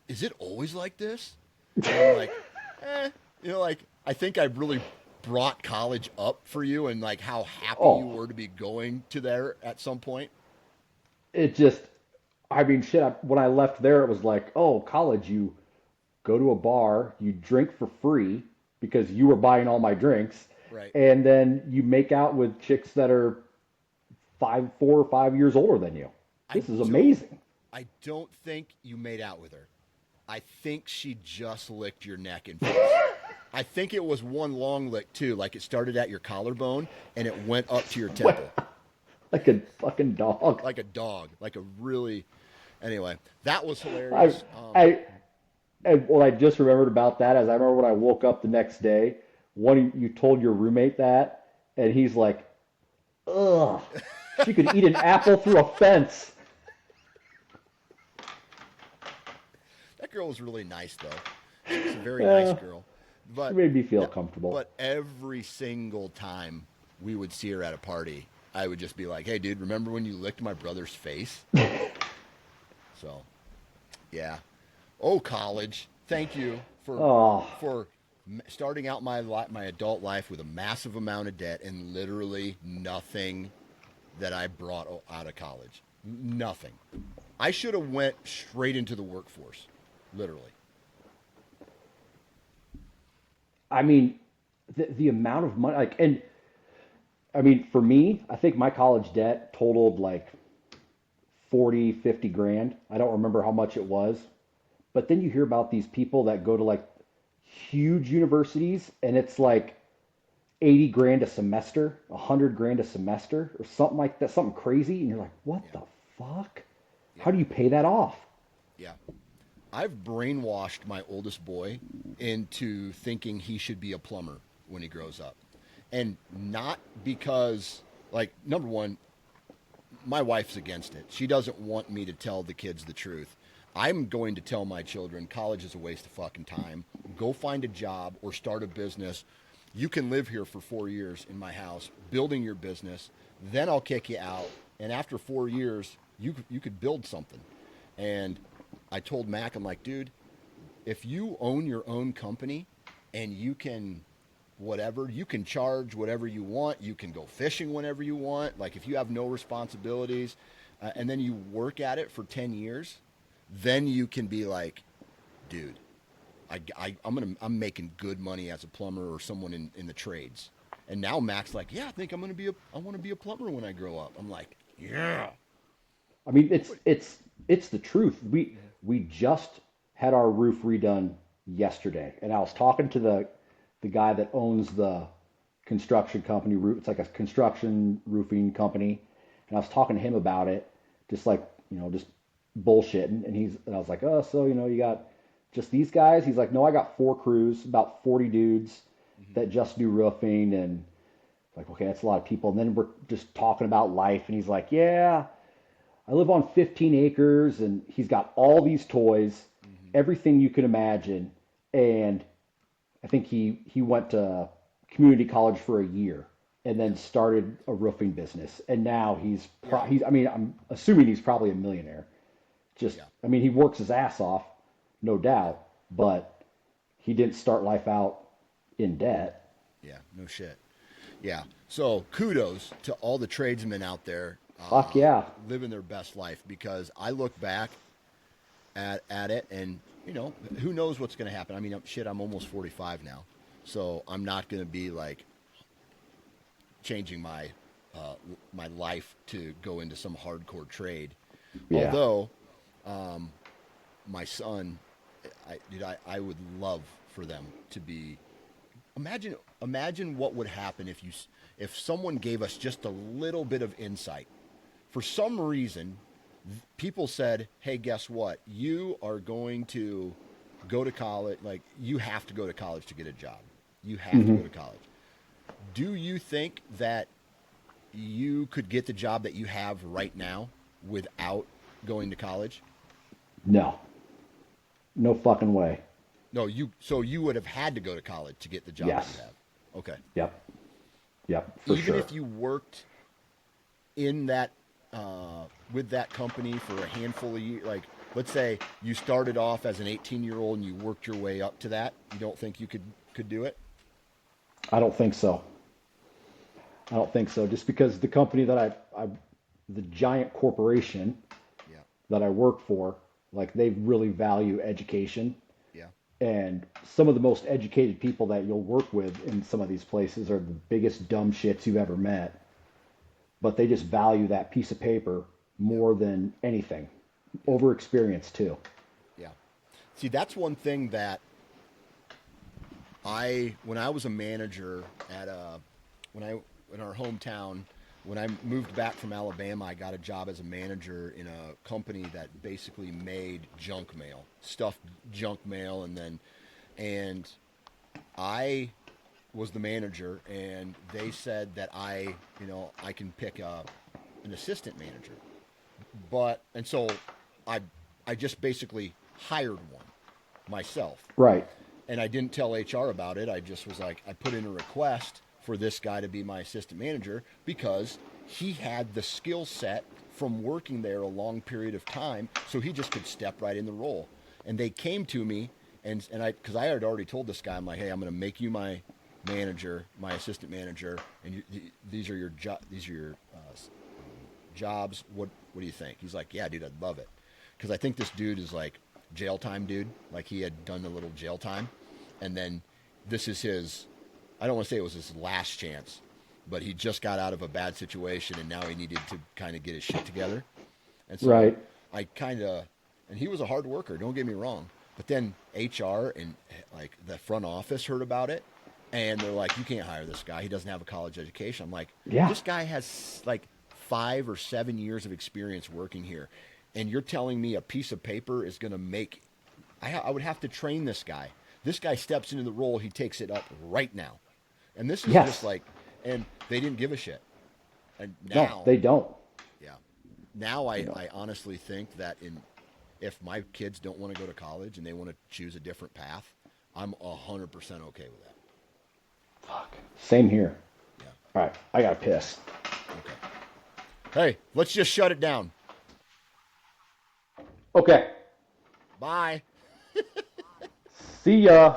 "Is it always like this?" And I'm like, like I think I really brought college up for you, and like how happy you Oh, were to be going to there at some point. it just, I mean, shit. When I left there, it was like, oh, college, you go to a bar, you drink for free because you were buying all my drinks, Right. and then you make out with chicks that are 4 or 5 years older than you. I This is don't amazing. I don't think you made out with her. I think she just licked your neck and face. I think it was one long lick too, like it started at your collarbone and it went up to your temple. Like a fucking dog. Like a dog, like a really anyway, that was I, hilarious. I, and what I just remembered about that is I remember when I woke up the next day, you told your roommate that, and he's like, ugh, she could eat an apple through a fence. That girl was really nice though. She was a very nice Yeah, girl. she But made me feel comfortable. but every single time we would see her at a party, I would just be like, "Hey dude, remember when you licked my brother's face?" So, yeah. Oh, college. Thank you Oh, for starting out my adult life with a massive amount of debt and literally nothing that I brought out of college. Nothing. I should have went straight into the workforce, literally. I mean, the amount of money, like, and I mean, for me, I think my college debt totaled like 40, 50 grand. I don't remember how much it was. But then you hear about these people that go to like huge universities and it's like 80 grand a semester, 100 grand a semester, or something like that, something crazy. And you're like, what Yeah. the fuck? How Yeah. do you pay that off? Yeah. I've brainwashed my oldest boy into thinking he should be a plumber when he grows up. And not because, like, number one, my wife's against it. She doesn't want me to tell the kids the truth. I'm going to tell my children college is a waste of fucking time. Go find a job or start a business. You can live here for 4 years in my house, building your business. Then I'll kick you out. And after 4 years, you could build something. And I told Mac, I'm like, dude, if you own your own company and you can whatever, you can charge whatever you want, you can go fishing whenever you want, like if you have no responsibilities, and then you work at it for 10 years, then you can be like, dude, I'm making good money as a plumber or someone in the trades. And now Mac's like, yeah, I think I want to be a plumber when I grow up. I'm like, yeah. I mean, it's the truth. We just had our roof redone yesterday, and I was talking to the the guy that owns the construction company. It's like a construction roofing company, and I was talking to him about it, just like just bullshitting, and I was like, oh, so you got just these guys? He's like, no, I got 4 crews, about 40 dudes that just do roofing, and like, okay, that's a lot of people. And then we're just talking about life, and he's like, yeah, I live on 15 acres, and he's got all these toys, everything you can imagine, and I think he went to community college for a year and then started a roofing business. And now he's I mean, I'm assuming he's probably a millionaire. Just, Yeah. I mean, he works his ass off, no doubt, but he didn't start life out in debt. Yeah. No shit. Yeah. So kudos to all the tradesmen out there Fuck yeah. living their best life, because I look back at it, and who knows what's going to happen. I mean, I'm almost 45 now, so I'm not going to be like changing my life to go into some hardcore trade. Yeah. Although my son, I would love for them to be. Imagine what would happen if someone gave us just a little bit of insight. For some reason, people said, hey, guess what? You are going to go to college. Like, you have to go to college to get a job. You have to go to college. Do you think that you could get the job that you have right now without going to college? No. No fucking way. No, so you would have had to go to college to get the job that you have. Okay. Yep. Yep, for Even sure. if you worked in that with that company for a handful of years, like let's say you started off as an 18-year-old and you worked your way up to that, you don't think you could do it? I don't think so. I don't think so. Just because the company that the giant corporation Yeah. that I work for, like they really value education. Yeah. And some of the most educated people that you'll work with in some of these places are the biggest dumb shits you've ever met. But they just value that piece of paper more than anything. Over experience too. Yeah. See, that's one thing that when I was a manager in our hometown, when I moved back from Alabama, I got a job as a manager in a company that basically made junk mail, stuffed junk mail, and I was the manager, and they said that I can pick an assistant manager, and so I just basically hired one myself. Right. And I didn't tell HR about it. I just was like, I put in a request for this guy to be my assistant manager because he had the skill set from working there a long period of time, so he just could step right in the role. And they came to me, because I had already told this guy, I'm like, hey, I'm going to make you my manager, my assistant manager, and these are your jobs. What do you think? He's like, yeah, dude, I'd love it, because I think this dude is like jail time dude, like he had done a little jail time, and then this is his. I don't want to say it was his last chance, but he just got out of a bad situation, and now he needed to kind of get his shit together. And so Right. and he was a hard worker, don't get me wrong, but then HR and like the front office heard about it, and they're like, you can't hire this guy. He doesn't have a college education. I'm like, Yeah. this guy has like 5 or 7 years of experience working here, and you're telling me a piece of paper is going to make, I would have to train this guy. This guy steps into the role, he takes it up right now. And this is Yes. just like, and they didn't give a shit. And No, now, they don't. yeah, now I honestly think that if my kids don't want to go to college and they want to choose a different path, I'm 100% okay with that. Fuck. Same here. Yeah. All right. I got to piss. Okay. Hey, let's just shut it down. Okay. Bye. See ya.